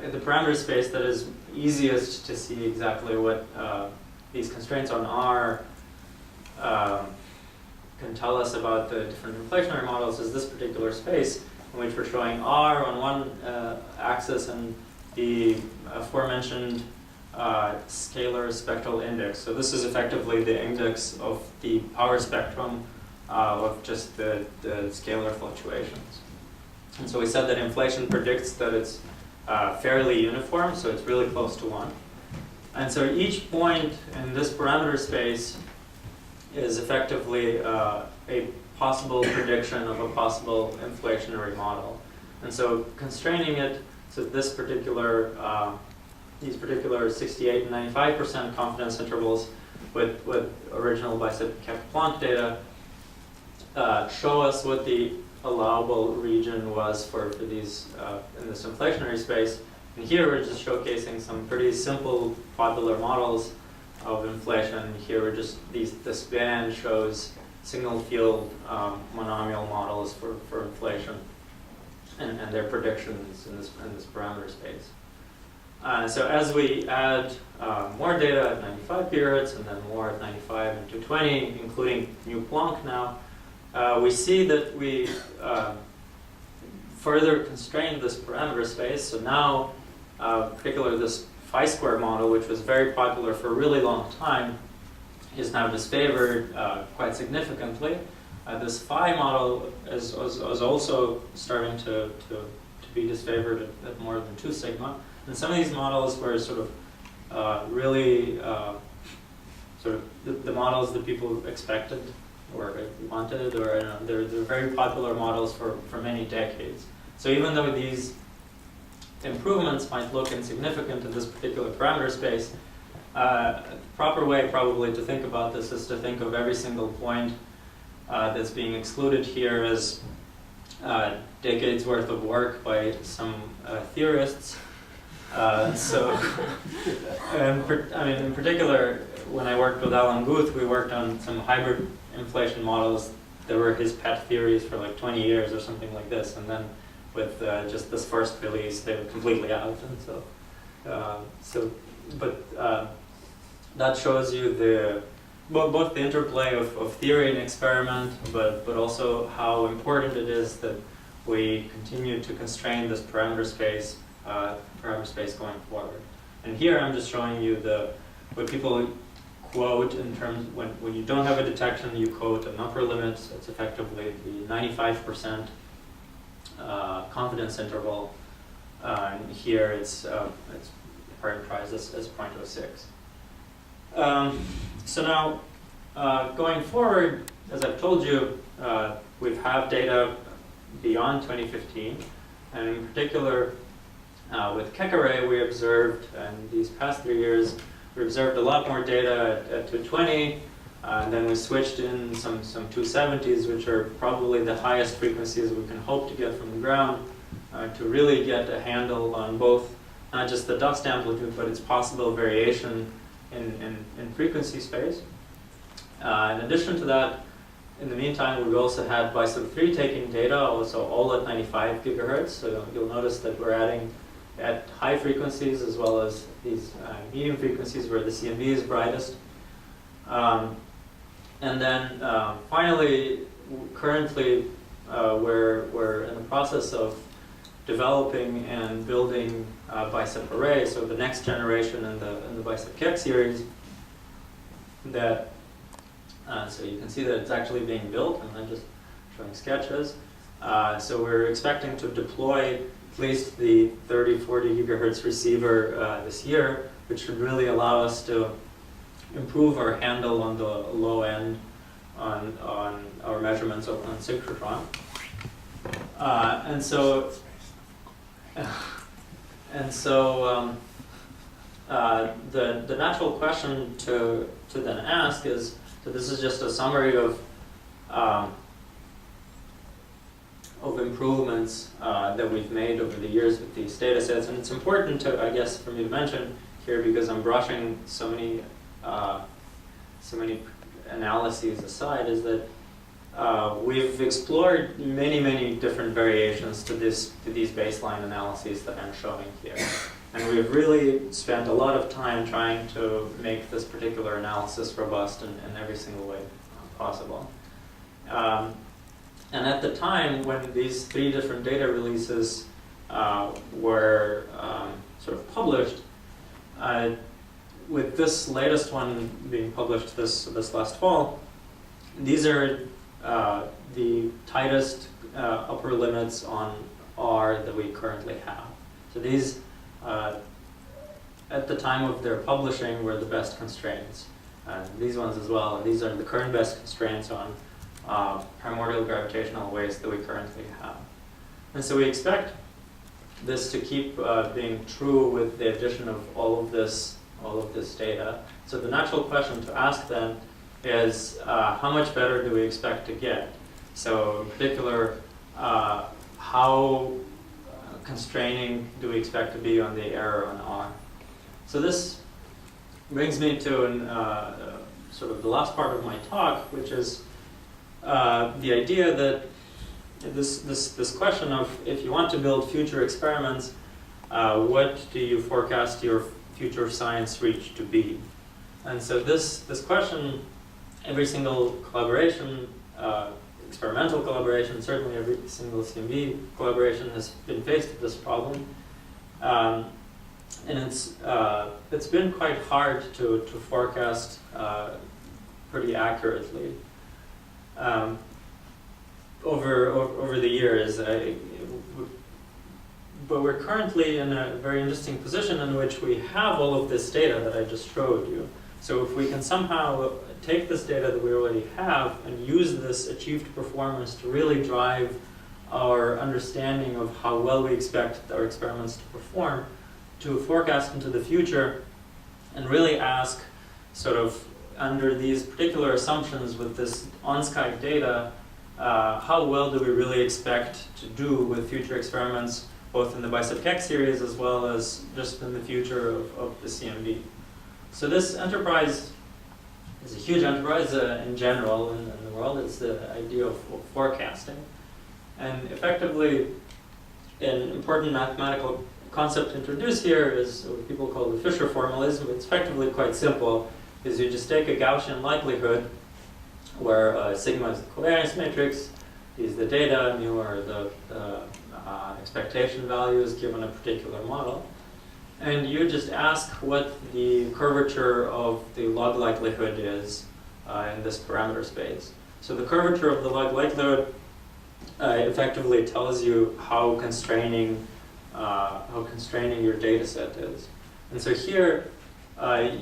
parameter space that is easiest to see exactly what these constraints on R can tell us about the different inflationary models is this particular space in which we're showing R on one axis and the aforementioned scalar spectral index. So this is effectively the index of the power spectrum of just the scalar fluctuations. And so we said that inflation predicts that it's fairly uniform, so it's really close to 1. And so each point in this parameter space is effectively a possible prediction of a possible inflationary model. And so constraining it to this particular, these particular 68 and 95% confidence intervals with original Bicep-Keck-Planck data show us what the allowable region was for these in this inflationary space. And here we're just showcasing some pretty simple popular models of inflation. Here we're just this band shows signal field monomial models for inflation and their predictions in this parameter space. So as we add more data at 95 gigahertz and then more at 95 and 220, including new Planck now, we see that we further constrain this parameter space. So now, particularly this phi square model, which was very popular for a really long time, is now disfavored quite significantly. This phi model is also starting to be disfavored at more than 2 sigma. And some of these models were sort of really sort of the models that people expected or wanted, or they're very popular models for many decades. So even though these improvements might look insignificant in this particular parameter space, the proper way probably to think about this is to think of every single point that's being excluded here as decades worth of work by some theorists. So, in particular, when I worked with Alan Guth, we worked on some hybrid inflation models that were his pet theories for like 20 years or something like this, and then with just this first release, they were completely out. And that shows you both the interplay of theory and experiment, but also how important it is that we continue to constrain this parameter space going forward. And here I'm just showing you what people quote in terms when you don't have a detection, you quote an upper limit. So it's effectively the 95% confidence interval. And here it's parameterized as 0.06. So now going forward, as I've told you, we have data beyond 2015, and in particular with Keck array we observed, in these past 3 years, we observed a lot more data at 220, and then we switched in some 270s, which are probably the highest frequencies we can hope to get from the ground, to really get a handle on both, not just the dust amplitude, but its possible variation in frequency space. In addition to that, in the meantime, we've also had Bicep 3 taking data, also all at 95 gigahertz. So you'll notice that we're adding at high frequencies as well as these medium frequencies where the CMV is brightest. And then finally, currently, we're in the process of developing and building Bicep array, so the next generation in the Bicep Keck series. That so you can see that it's actually being built, and I'm just showing sketches. So we're expecting to deploy at least the 30-40 gigahertz receiver this year, which should really allow us to improve our handle on the low end on our measurements on synchrotron. And so And so the natural question to then ask is, so this is just a summary of improvements that we've made over the years with these data sets. And it's important to, I guess, for me to mention here, because I'm brushing so many analyses aside, is that we've explored many different variations to these baseline analyses that I'm showing here. And we've really spent a lot of time trying to make this particular analysis robust in every single way possible. And at the time when these 3 different data releases were sort of published, with this latest one being published this last fall, these are the tightest upper limits on R that we currently have. So these, at the time of their publishing, were the best constraints. These ones as well, and these are the current best constraints on primordial gravitational waves that we currently have. And so we expect this to keep being true with the addition of all of this data. So the natural question to ask then is, how much better do we expect to get? So in particular, how constraining do we expect to be on the error on R? So this brings me to sort of the last part of my talk, which is the idea that this question of, if you want to build future experiments, what do you forecast your future science reach to be? And so this question, every single collaboration, experimental collaboration, certainly every single CMB collaboration has been faced with this problem. And it's been quite hard to forecast pretty accurately. Over the years, but we're currently in a very interesting position in which we have all of this data that I just showed you. So if we can somehow take this data that we already have and use this achieved performance to really drive our understanding of how well we expect our experiments to perform, to forecast into the future, and really ask, sort of under these particular assumptions with this on-Skype data, how well do we really expect to do with future experiments, both in the bicep Keck series as well as just in the future of the CMB. So this enterprise is a huge enterprise in general in the world. It's the idea of forecasting. And effectively, an important mathematical concept introduced here is what people call the Fisher formalism. It's effectively quite simple, is you just take a Gaussian likelihood where sigma is the covariance matrix, is the data, mu are the expectation values given a particular model. And you just ask what the curvature of the log likelihood is in this parameter space. So the curvature of the log likelihood effectively tells you how constraining your data set is. And so here,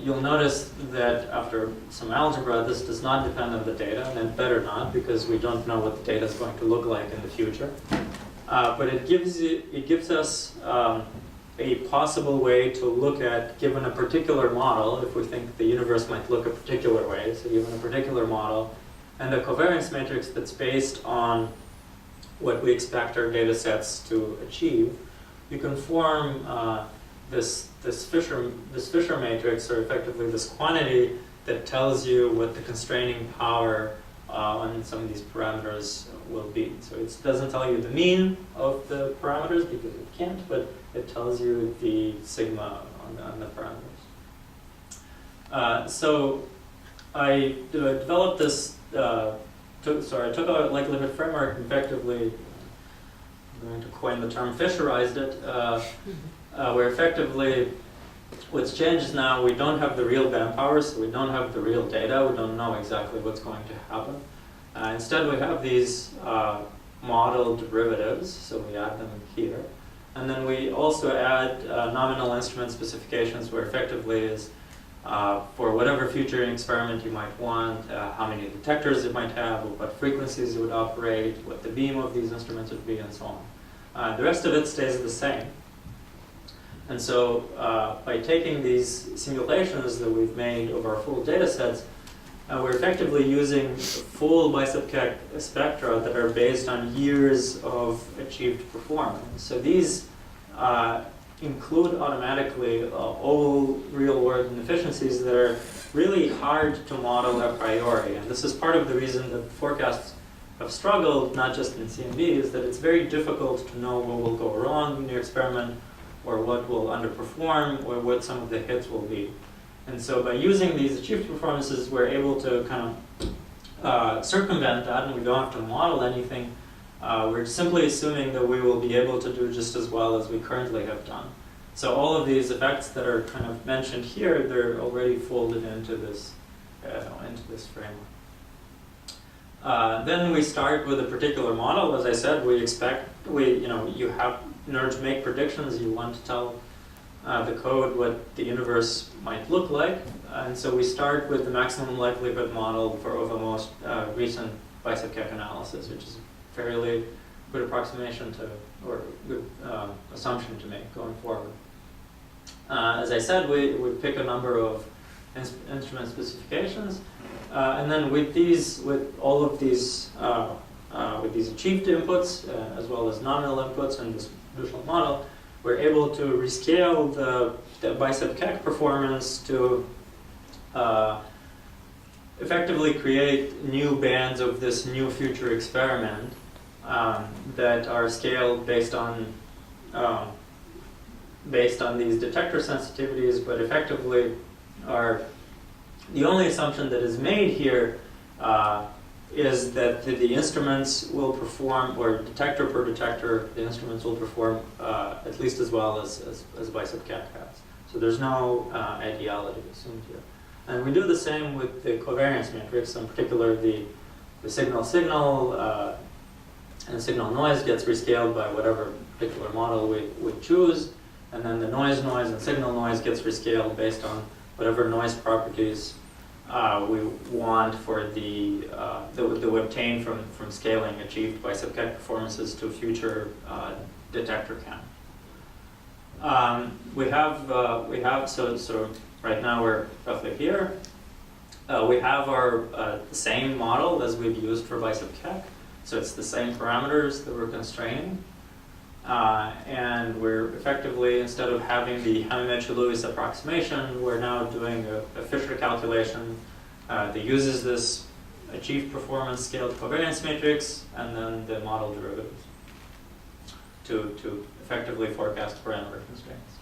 you'll notice that after some algebra, this does not depend on the data, and it better not, because we don't know what the data is going to look like in the future. But it gives us a possible way to look at, given a particular model, if we think the universe might look a particular way, so given a particular model, and the covariance matrix that's based on what we expect our data sets to achieve, you can form this Fisher matrix, or effectively this quantity that tells you what the constraining power on some of these parameters will be. So it doesn't tell you the mean of the parameters because it can't, but it tells you the sigma on the parameters. So I developed this, I took a likelihood framework, effectively, I'm going to coin the term, Fisherized it, where effectively what's changed is now we don't have the real band powers, so we don't have the real data, we don't know exactly what's going to happen. Instead we have these model derivatives, so we add them here. And then we also add nominal instrument specifications, where effectively is for whatever future experiment you might want, how many detectors it might have, what frequencies it would operate, what the beam of these instruments would be, and so on. The rest of it stays the same. And so by taking these simulations that we've made of our full data sets, we're effectively using full bicep-Keck spectra that are based on years of achieved performance. So these include automatically all real-world inefficiencies that are really hard to model a priori. And this is part of the reason that forecasts have struggled, not just in CMB, is that it's very difficult to know what will go wrong in your experiment, or what will underperform, or what some of the hits will be. And so by using these achieved performances, we're able to kind of circumvent that, and we don't have to model anything. We're simply assuming that we will be able to do just as well as we currently have done. So all of these effects that are kind of mentioned here, they're already folded into this framework. Then we start with a particular model. As I said, in order to make predictions, you want to tell the code what the universe might look like. And so we start with the maximum likelihood model of a most recent bicep-Keck analysis, which is a fairly good approximation to, or good assumption to make going forward. As I said, we pick a number of instrument specifications, and then with all of these achieved inputs, as well as nominal inputs in this visual model, we're able to rescale the bicep-Keck performance to effectively create new bands of this new future experiment that are scaled based on these detector sensitivities, but effectively are the only assumption that is made here is that the instruments will perform, or detector per detector, the instruments will perform at least as well as bicep-Keck has. So there's no ideality assumed here. And we do the same with the covariance matrix, in particular the signal-signal and signal-noise gets rescaled by whatever particular model we choose, and then the noise-noise and signal-noise gets rescaled based on whatever noise properties we want for that we obtain from scaling achieved bicep-Keck performances to future detector count. We have so right now we're roughly here. We have our same model as we've used for bicep-Keck, so it's the same parameters that we're constraining. And we're effectively, instead of having the Hamimechi-Lewis approximation, we're now doing a Fisher calculation that uses this achieved performance scaled covariance matrix and then the model derivatives to effectively forecast parameter constraints.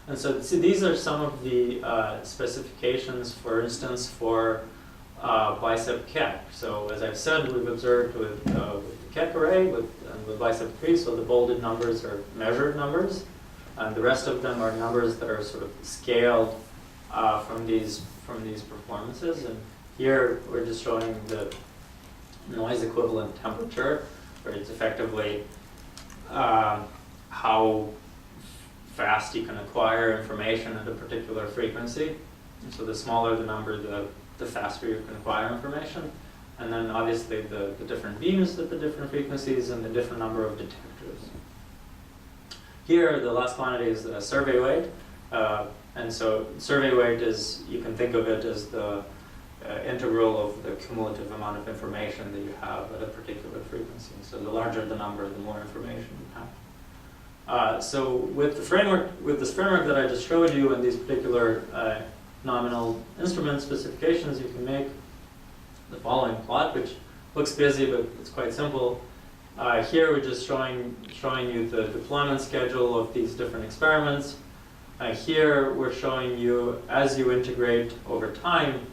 And so these are some of the specifications, for instance, for bicep-Keck. So as I've said, we've observed with the Keck array, with bicep-3, so the bolded numbers are measured numbers, and the rest of them are numbers that are sort of scaled from these performances. And here we're just showing the noise equivalent temperature, where it's effectively how fast you can acquire information at a particular frequency. And so the smaller the number, the faster you can acquire information. And then obviously the different beams at the different frequencies and the different number of detectors. Here, the last quantity is the survey weight. And so survey weight is, you can think of it as the integral of the cumulative amount of information that you have at a particular frequency. So the larger the number, the more information you have. So with this framework that I just showed you and these particular nominal instrument specifications, you can make the following plot, which looks busy, but it's quite simple. Here we're just showing you the deployment schedule of these different experiments. Here we're showing you, as you integrate over time,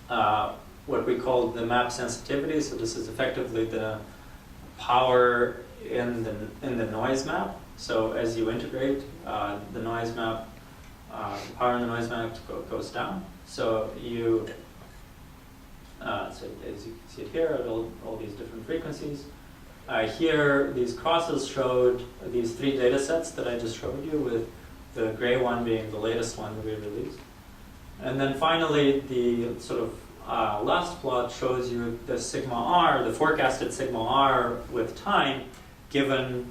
what we call the map sensitivity. So this is effectively the power in the noise map. So as you integrate, the noise map, the power in the noise map goes down. So you so as you can see it here at all these different frequencies. Here, these crosses showed these 3 data sets that I just showed you, with the gray one being the latest one that we released. And then finally, the sort of last plot shows you the sigma r, the forecasted sigma r with time, given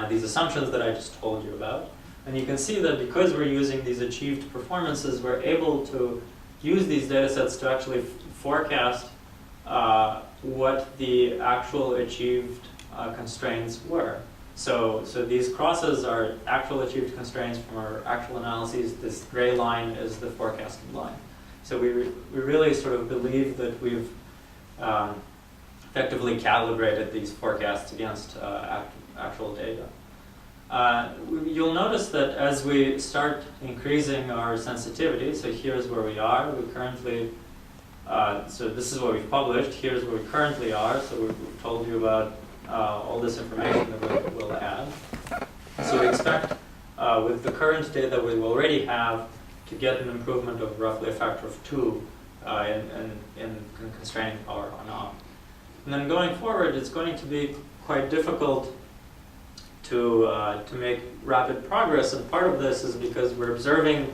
these assumptions that I just told you about. And you can see that because we're using these achieved performances, we're able to use these data sets to actually forecast what the actual achieved constraints were. So these crosses are actual achieved constraints from our actual analyses. This gray line is the forecasted line. So we really sort of believe that we've effectively calibrated these forecasts against actual data. You'll notice that as we start increasing our sensitivity, so here's where we are. We currently, so this is what we've published. Here's where we currently are. So we've told you about all this information that we'll add. So we expect with the current data we already have to get an improvement of roughly a factor of 2 in constraining power on R. And then going forward, it's going to be quite difficult to make rapid progress, and part of this is because we're observing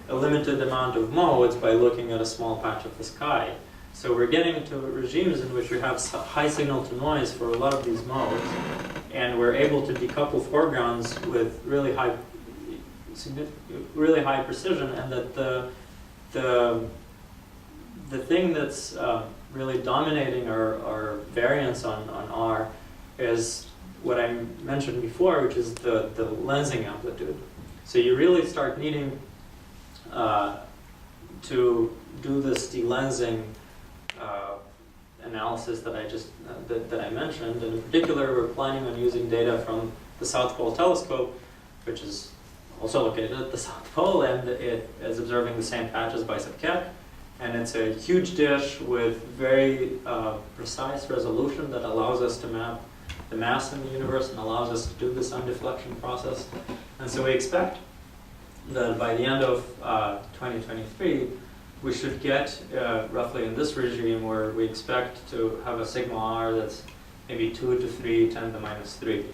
a limited amount of modes by looking at a small patch of the sky. So we're getting to regimes in which we have high signal to noise for a lot of these modes, and we're able to decouple foregrounds with really high precision, and that the thing that's really dominating our variance on R is what I mentioned before, which is the lensing amplitude. So you really start needing to do this delensing analysis that I mentioned, and in particular we're planning on using data from the South Pole telescope, which is also located at the South Pole, and it is observing the same patch as Bicep Keck, and it's a huge dish with very precise resolution that allows us to map the mass in the universe and allows us to do this undeflection process. And so we expect that by the end of 2023, we should get roughly in this regime where we expect to have a sigma R that's maybe 2 to 3, 10 to the minus 3.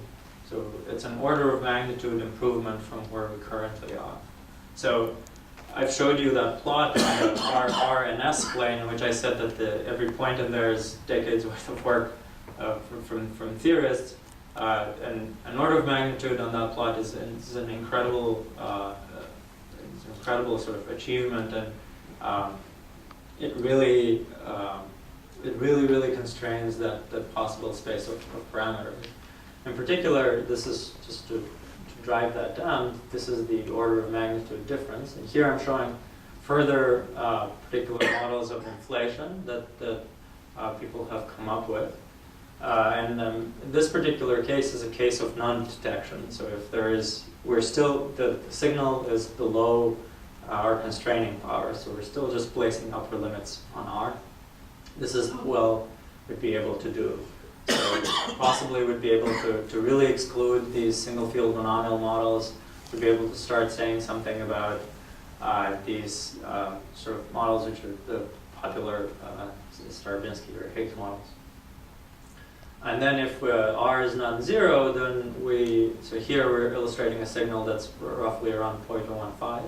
So it's an order of magnitude improvement from where we currently are. So I've showed you that plot on the R and S plane, in which I said that every point in there is decades worth of work from theorists. And an order of magnitude on that plot is an incredible sort of achievement, and it really constrains that possible space of parameters. In particular, this is just to drive that down. This is the order of magnitude difference, and here I'm showing further particular models of inflation that people have come up with. In this particular case is a case of non-detection. So if the signal is below our constraining power, so we're still just placing upper limits on R. This is what we'd be able to do. So possibly we'd be able to really exclude these single field monomial models. We'd be able to start saying something about these sort of models which are the popular Stravinsky or Higgs models. And then if R is not 0, then so here we're illustrating a signal that's roughly around 0.015.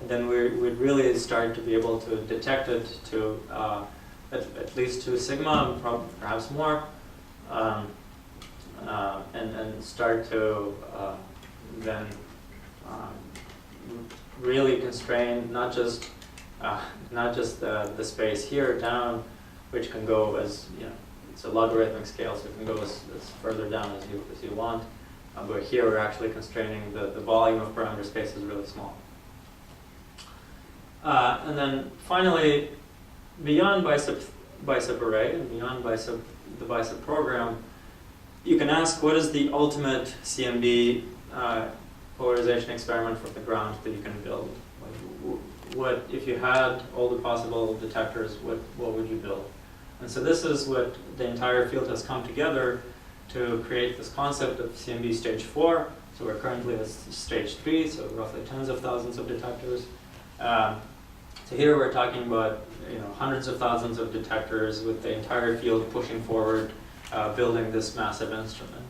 And then we'd really start to be able to detect it to at least 2 sigma, perhaps more, and start to then really constrain not just the space here down, which can go as it's a logarithmic scale, so it can go as further down as you want. But here we're actually constraining the volume of parameter space is really small. And then finally, beyond bicep array and beyond the bicep program, you can ask what is the ultimate CMB polarization experiment from the ground that you can build? What if you had all the possible detectors? What would you build? And so this is what the entire field has come together to create this concept of CMB stage 4. So we're currently at stage 3, so roughly tens of thousands of detectors. So here we're talking about hundreds of thousands of detectors with the entire field pushing forward, building this massive instrument.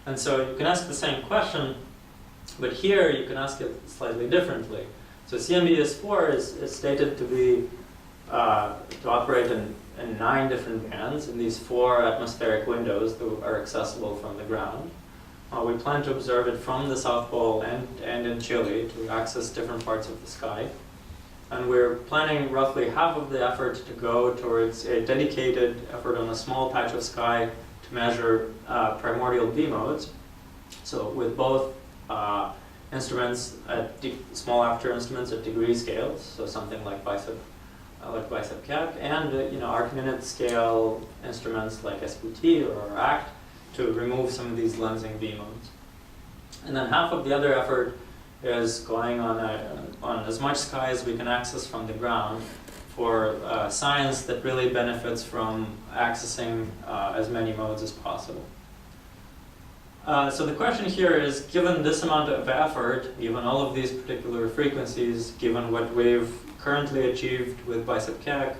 And so you can ask the same question, but here you can ask it slightly differently. So CMBS4 is stated to be to operate in 9 different bands in these 4 atmospheric windows that are accessible from the ground. We plan to observe it from the South Pole and in Chile to access different parts of the sky. And we're planning roughly half of the effort to go towards a dedicated effort on a small patch of sky to measure primordial B modes. So with both instruments, small aperture instruments at degree scales, so something like bicep Keck, and arc-minute scale instruments like SPT or ACT to remove some of these lensing B modes. And then half of the other effort is going on as much sky as we can access from the ground for science that really benefits from accessing as many modes as possible. So the question here is, given this amount of effort, given all of these particular frequencies, given what we've currently achieved with bicep Keck,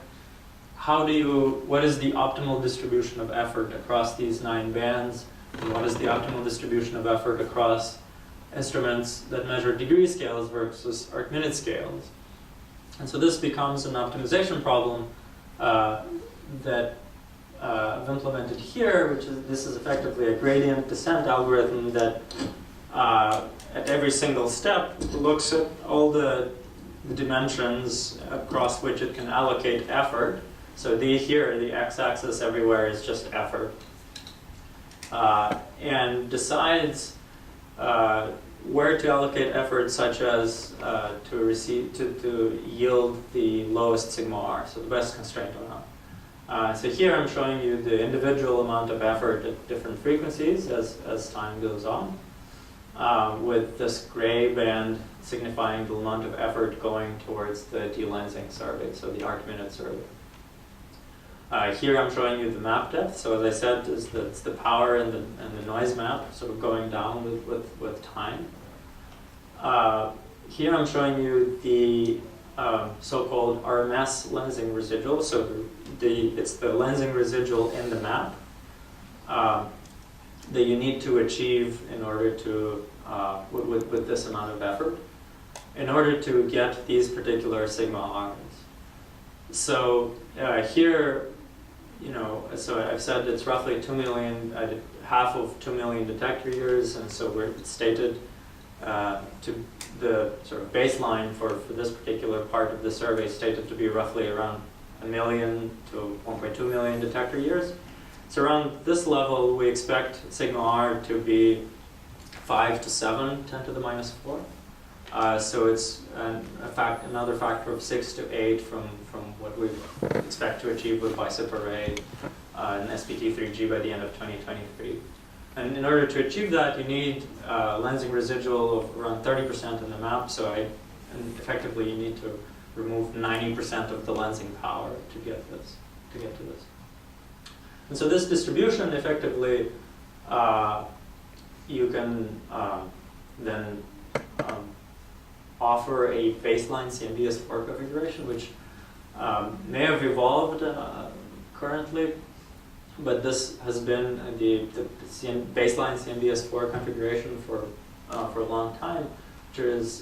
what is the optimal distribution of effort across these 9 bands? And what is the optimal distribution of effort across instruments that measure degree scales versus arc-minute scales? And so this becomes an optimization problem that I've implemented here, this is effectively a gradient descent algorithm that at every single step looks at all the dimensions across which it can allocate effort. So here, the x-axis everywhere is just effort. And decides where to allocate effort, such as to yield the lowest sigma r, so the best constraint amount. So here I'm showing you the individual amount of effort at different frequencies as time goes on, with this gray band signifying the amount of effort going towards the delensing survey, so the arc-minute survey. Here I'm showing you the map depth. So as I said, it's the power and the noise map sort of going down with time. Here I'm showing you the so-called RMS lensing residual. So it's the lensing residual in the map that you need to achieve in order to, with this amount of effort, in order to get these particular sigma r's. So here, so I've said it's roughly 2 million, half of 2 million detector years, and so we're stated to the sort of baseline for this particular part of the survey stated to be roughly around 1 million to 1.2 million detector years. So around this level, we expect sigma r to be 5 to 7, 10 to the minus 4. So it's another factor of 6 to 8 from what we expect to achieve with bicep array and SPT3G by the end of 2023. And in order to achieve that, you need lensing residual of around 30% in the map. So effectively, you need to remove 90% of the lensing power to get to this. And so this distribution, effectively, you can then offer a baseline CMBS4 configuration, which may have evolved currently, but this has been the baseline CMBS4 configuration for a long time, which is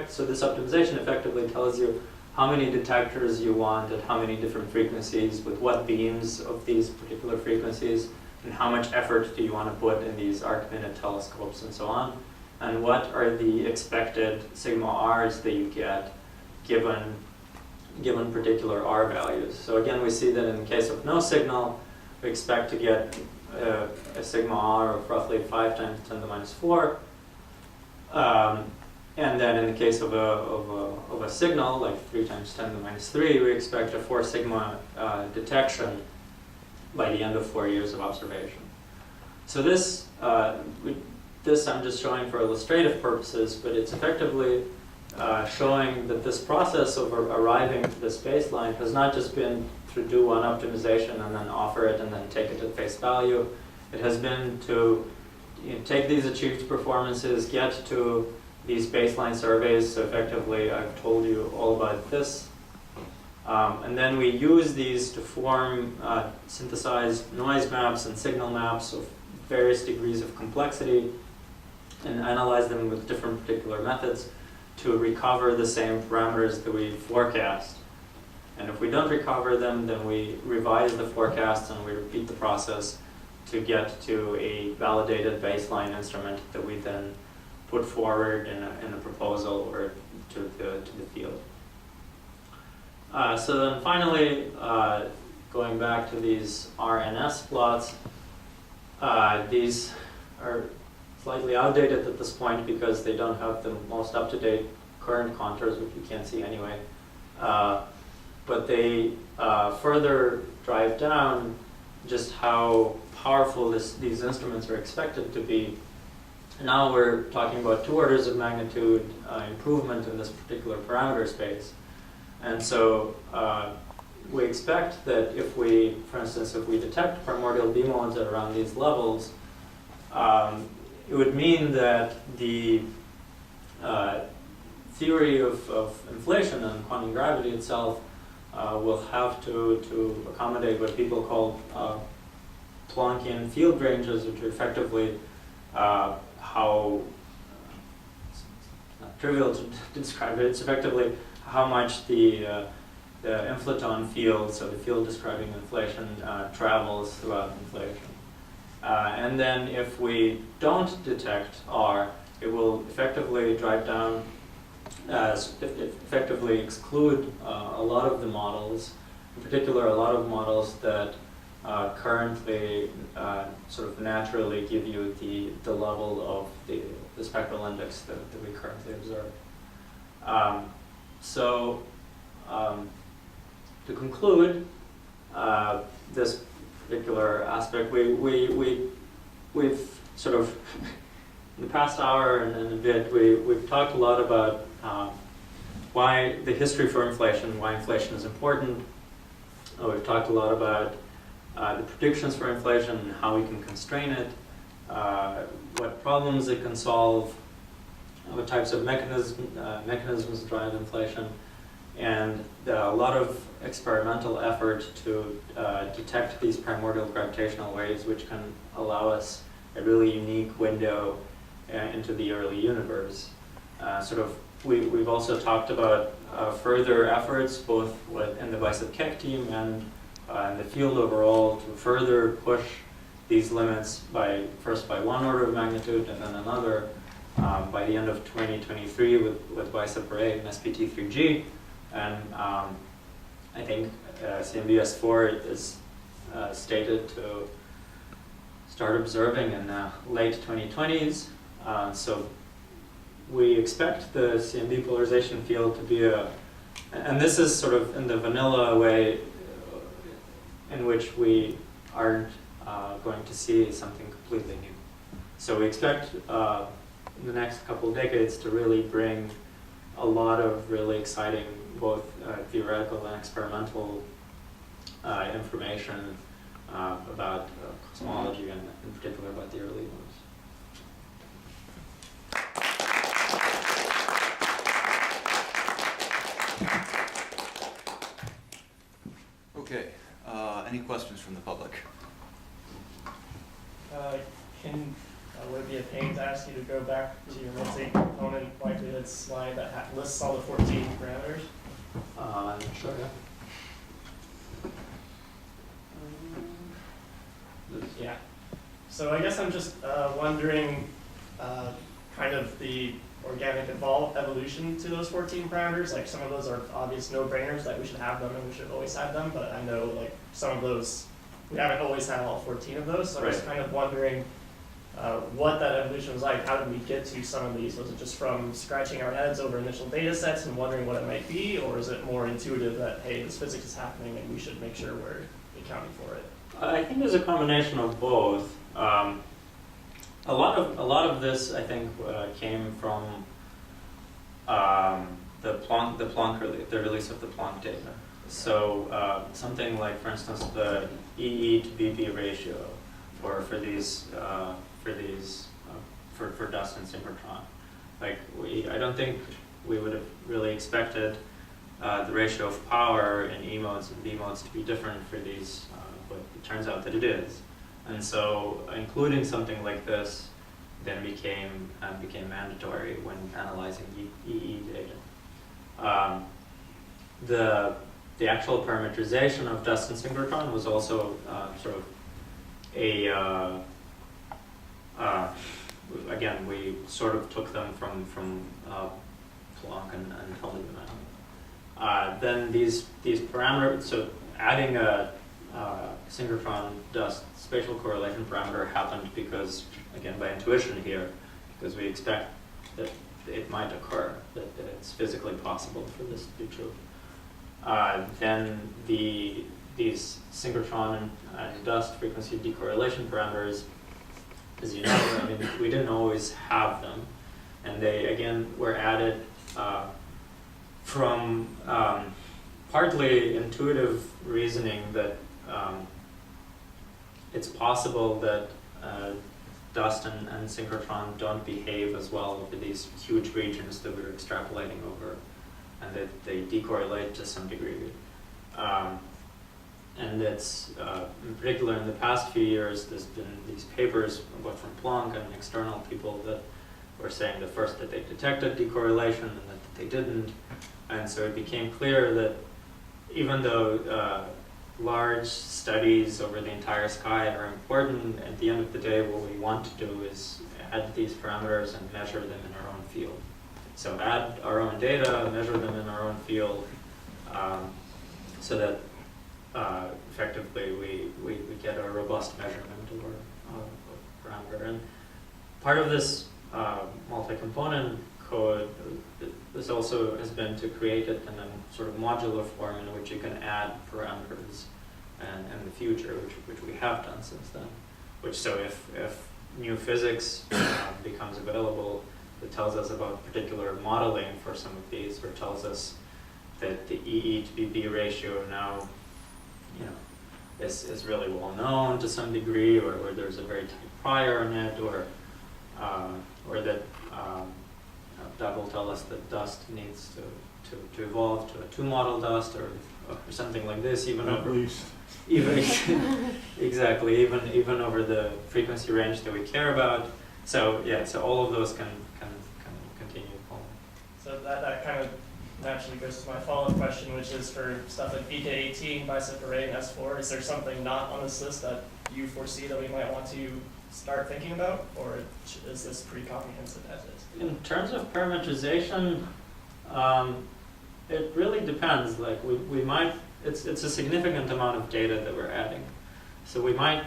so this optimization effectively tells you how many detectors you want at how many different frequencies, with what beams of these particular frequencies, and how much effort do you want to put in these arc-minute telescopes and so on, and what are the expected sigma r's that you get given particular r values. So again, we see that in the case of no signal, we expect to get a sigma r of roughly 5 times 10 to the minus 4. And then in the case of a signal, like 3 times 10 to the minus 3, we expect a 4 sigma detection by the end of 4 years of observation. So this I'm just showing for illustrative purposes, but it's effectively showing that this process of arriving to this baseline has not just been to do one optimization and then offer it and then take it at face value. It has been to take these achieved performances, get to these baseline surveys. So effectively, I've told you all about this. And then we use these to form synthesized noise maps and signal maps of various degrees of complexity and analyze them with different particular methods to recover the same parameters that we forecast. And if we don't recover them, then we revise the forecasts and we repeat the process to get to a validated baseline instrument that we then put forward in a proposal or to the field. So then finally, going back to these RNS plots, these are slightly outdated at this point because they don't have the most up-to-date current contours, which we can't see anyway. But they further drive down just how powerful these instruments are expected to be. Now we're talking about 2 orders of magnitude improvement in this particular parameter space. And so we expect that if we, for instance, if we detect primordial B modes at around these levels, it would mean that the theory of inflation and quantum gravity itself will have to accommodate what people call Planckian field ranges, which are effectively how, it's not trivial to describe it, it's effectively how much the inflaton field, so the field describing inflation, travels throughout inflation. And then if we don't detect R, it will effectively drive down, effectively exclude a lot of the models, in particular a lot of models that currently sort of naturally give you the level of the spectral index that we currently observe. So to conclude this particular aspect, we've sort of, in the past hour and a bit, we've talked a lot about why the history for inflation, why inflation is important. We've talked a lot about the predictions for inflation and how we can constrain it, what problems it can solve, what types of mechanisms drive inflation, and a lot of experimental effort to detect these primordial gravitational waves, which can allow us a really unique window into the early universe. We've also talked about further efforts, both in the Bicep-Keck team and in the field overall, to further push these limits first by 1 order of magnitude and then another by the end of 2023 with Bicep Ray and SPT3G. And I think CMB-S4 is stated to start observing in late 2020s. So we expect the CMB polarization field to be and this is sort of in the vanilla way in which we aren't going to see something completely new. So we expect in the next couple of decades to really bring a lot of really exciting both theoretical and experimental information about cosmology and in particular about the early ones. Okay, any questions from the public? Would it be a pain to ask you to go back to your multi-component likelihood slide that lists all the 14 parameters? Sure, yeah. Yeah. So I guess I'm just wondering kind of the organic evolution to those 14 parameters. Like some of those are obvious no-brainers that we should have them and we should always have them, but I know like some of those, we haven't always had all 14 of those, so I'm just kind of wondering what that evolution was like. How did we get to some of these? Was it just from scratching our heads over initial data sets and wondering what it might be, or is it more intuitive that, hey, this physics is happening and we should make sure we're accounting for it? I think there's a combination of both. A lot of this, I think, came from the release of the Planck data. So something like, for instance, the EE to BB ratio for dust and synchrotron. Like I don't think we would have really expected the ratio of power in E modes and B modes to be different for these, but it turns out that it is. And so including something like this then became mandatory when analyzing EE data. The actual parameterization of dust and synchrotron was also sort of again, we sort of took them from Planck and held them out. Then these parameters, so adding a synchrotron dust spatial correlation parameter happened because, again, by intuition here, because we expect that it might occur, that it's physically possible for this to be true. Then these synchrotron and dust frequency decorrelation parameters, as you know, I mean, we didn't always have them, and they again were added from partly intuitive reasoning that it's possible that dust and synchrotron don't behave as well over these huge regions that we're extrapolating over, and that they decorrelate to some degree. And it's, in particular in the past few years, there's been these papers, both from Planck and external people, that were saying that first that they detected decorrelation and that they didn't. And so it became clear that even though large studies over the entire sky are important, at the end of the day what we want to do is add these parameters and measure them in our own field. So add our own data, measure them in our own field, so that effectively we get a robust measurement of our parameter. And part of this multi-component code, this also has been to create it in a sort of modular form in which you can add parameters in the future, which we have done since then. So if new physics becomes available that tells us about particular modeling for some of these, or tells us that the EE to BB ratio now, is really well known to some degree, or there's a very tight prior in it, or that that will tell us that dust needs to evolve to a two-model dust, or something like this, even At over least. even exactly even over the frequency range that we care about. So yeah, so all of those can continue. So that kind of naturally goes to my follow-up question, which is for stuff like BK18, bicep array, and S4, is there something not on this list that you foresee that we might want to start thinking about, or is this pretty comprehensive as is? In terms of parametrization, it really depends. Like we might, it's a significant amount of data that we're adding, so we might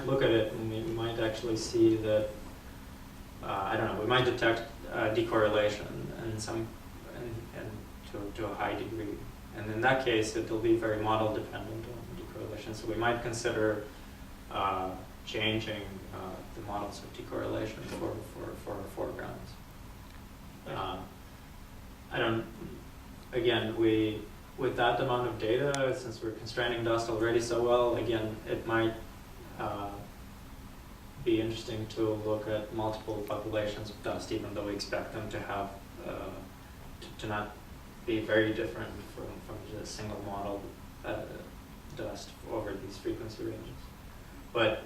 look at it and we might actually see that I don't know, we might detect decorrelation and to a high degree, and in that case it will be very model dependent on decorrelation. So we might consider changing the models of decorrelation for our foregrounds. I don't. Again, with that amount of data, since we're constraining dust already so well, again, it might be interesting to look at multiple populations of dust, even though we expect them to have to not be very different from just single model dust over these frequency ranges. But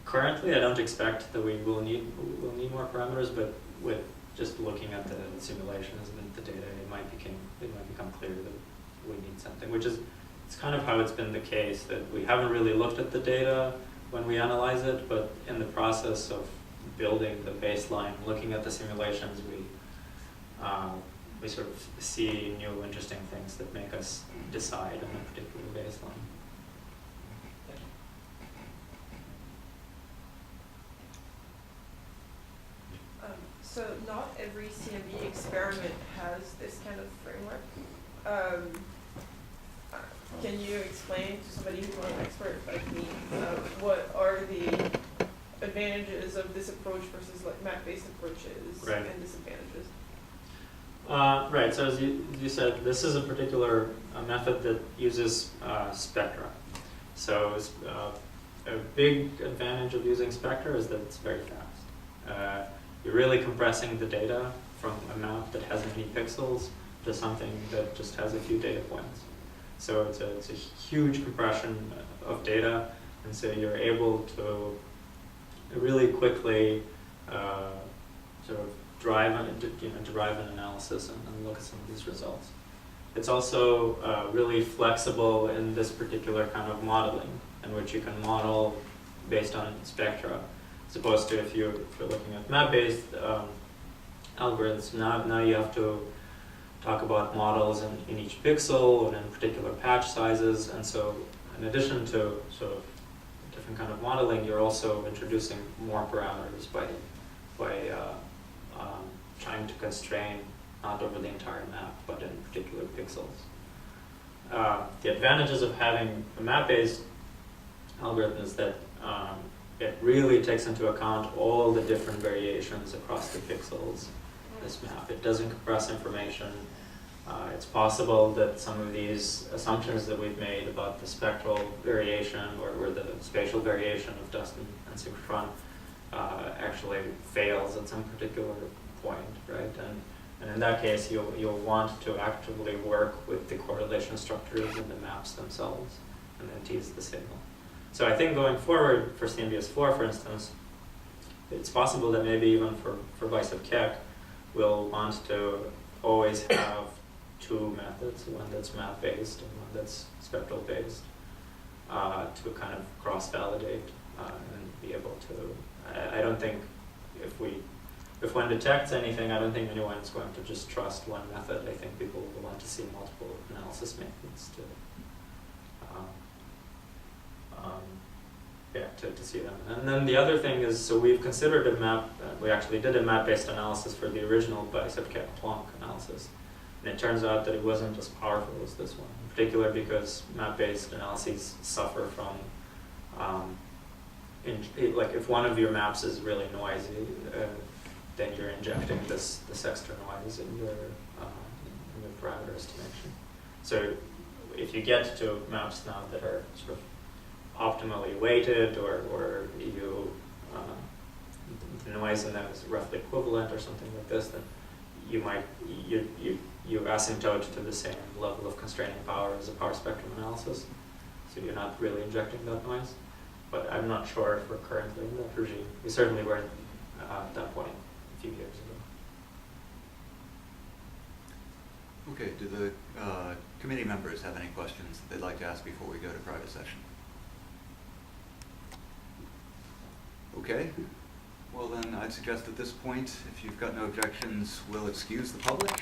currently, I don't expect that we will need more parameters. But with just looking at the simulations and the data, it might become clear that we need something. Which is, it's kind of how it's been the case, that we haven't really looked at the data when we analyze it, but in the process of building the baseline, looking at the simulations, we sort of see new interesting things that make us decide on a particular baseline. So not every CMB experiment has this kind of framework. Can you explain to somebody who's not an expert like me, what are the advantages of this approach versus like map-based approaches and disadvantages? Right, so as you said, this is a particular method that uses spectra. So a big advantage of using spectra is that it's very fast. You're really compressing the data from a map that has many pixels to something that just has a few data points. So it's a huge compression of data, and so you're able to really quickly sort of derive an analysis and look at some of these results. it's also really flexible in this particular kind of modeling, in which you can model based on spectra, as opposed to if you're looking at map-based algorithms. Now you have to talk about models in each pixel and in particular patch sizes, and so in addition to sort of different kind of modeling, you're also introducing more parameters by trying to constrain not over the entire map, but in particular pixels. The advantages of having a map-based algorithm is that it really takes into account all the different variations across the pixels in this map. It doesn't compress information. It's possible that some of these assumptions that we've made about the spectral variation or the spatial variation of dust and synchrotron actually fails at some particular point, right? And in that case, you'll want to actively work with the correlation structures in the maps themselves and then tease the signal. So I think going forward for CMBS4, for instance, it's possible that maybe even for bicep Keck, we'll want to always have two methods, one that's map-based and one that's spectral-based, to kind of cross-validate and be able to, I don't think if one detects anything, I don't think anyone is going to just trust one method. I think people will want to see multiple analysis methods to see them. And then the other thing is, so we've considered a map, we actually did a map-based analysis for the original bicep Keck Planck analysis. And it turns out that it wasn't as powerful as this one, in particular because map-based analyses suffer from, like if one of your maps is really noisy, then you're injecting this extra noise in your parameter estimation. So if you get to maps now that are sort of optimally weighted, or you the noise in them is roughly equivalent or something like this, then you might you asymptote to the same level of constraining power as a power spectrum analysis. So you're not really injecting that noise. But I'm not sure if we're currently in that regime. We certainly weren't at that point a few years ago. Okay, do the committee members have any questions that they'd like to ask before we go to private session? Okay, well then I'd suggest at this point, if you've got no objections, we'll excuse the public.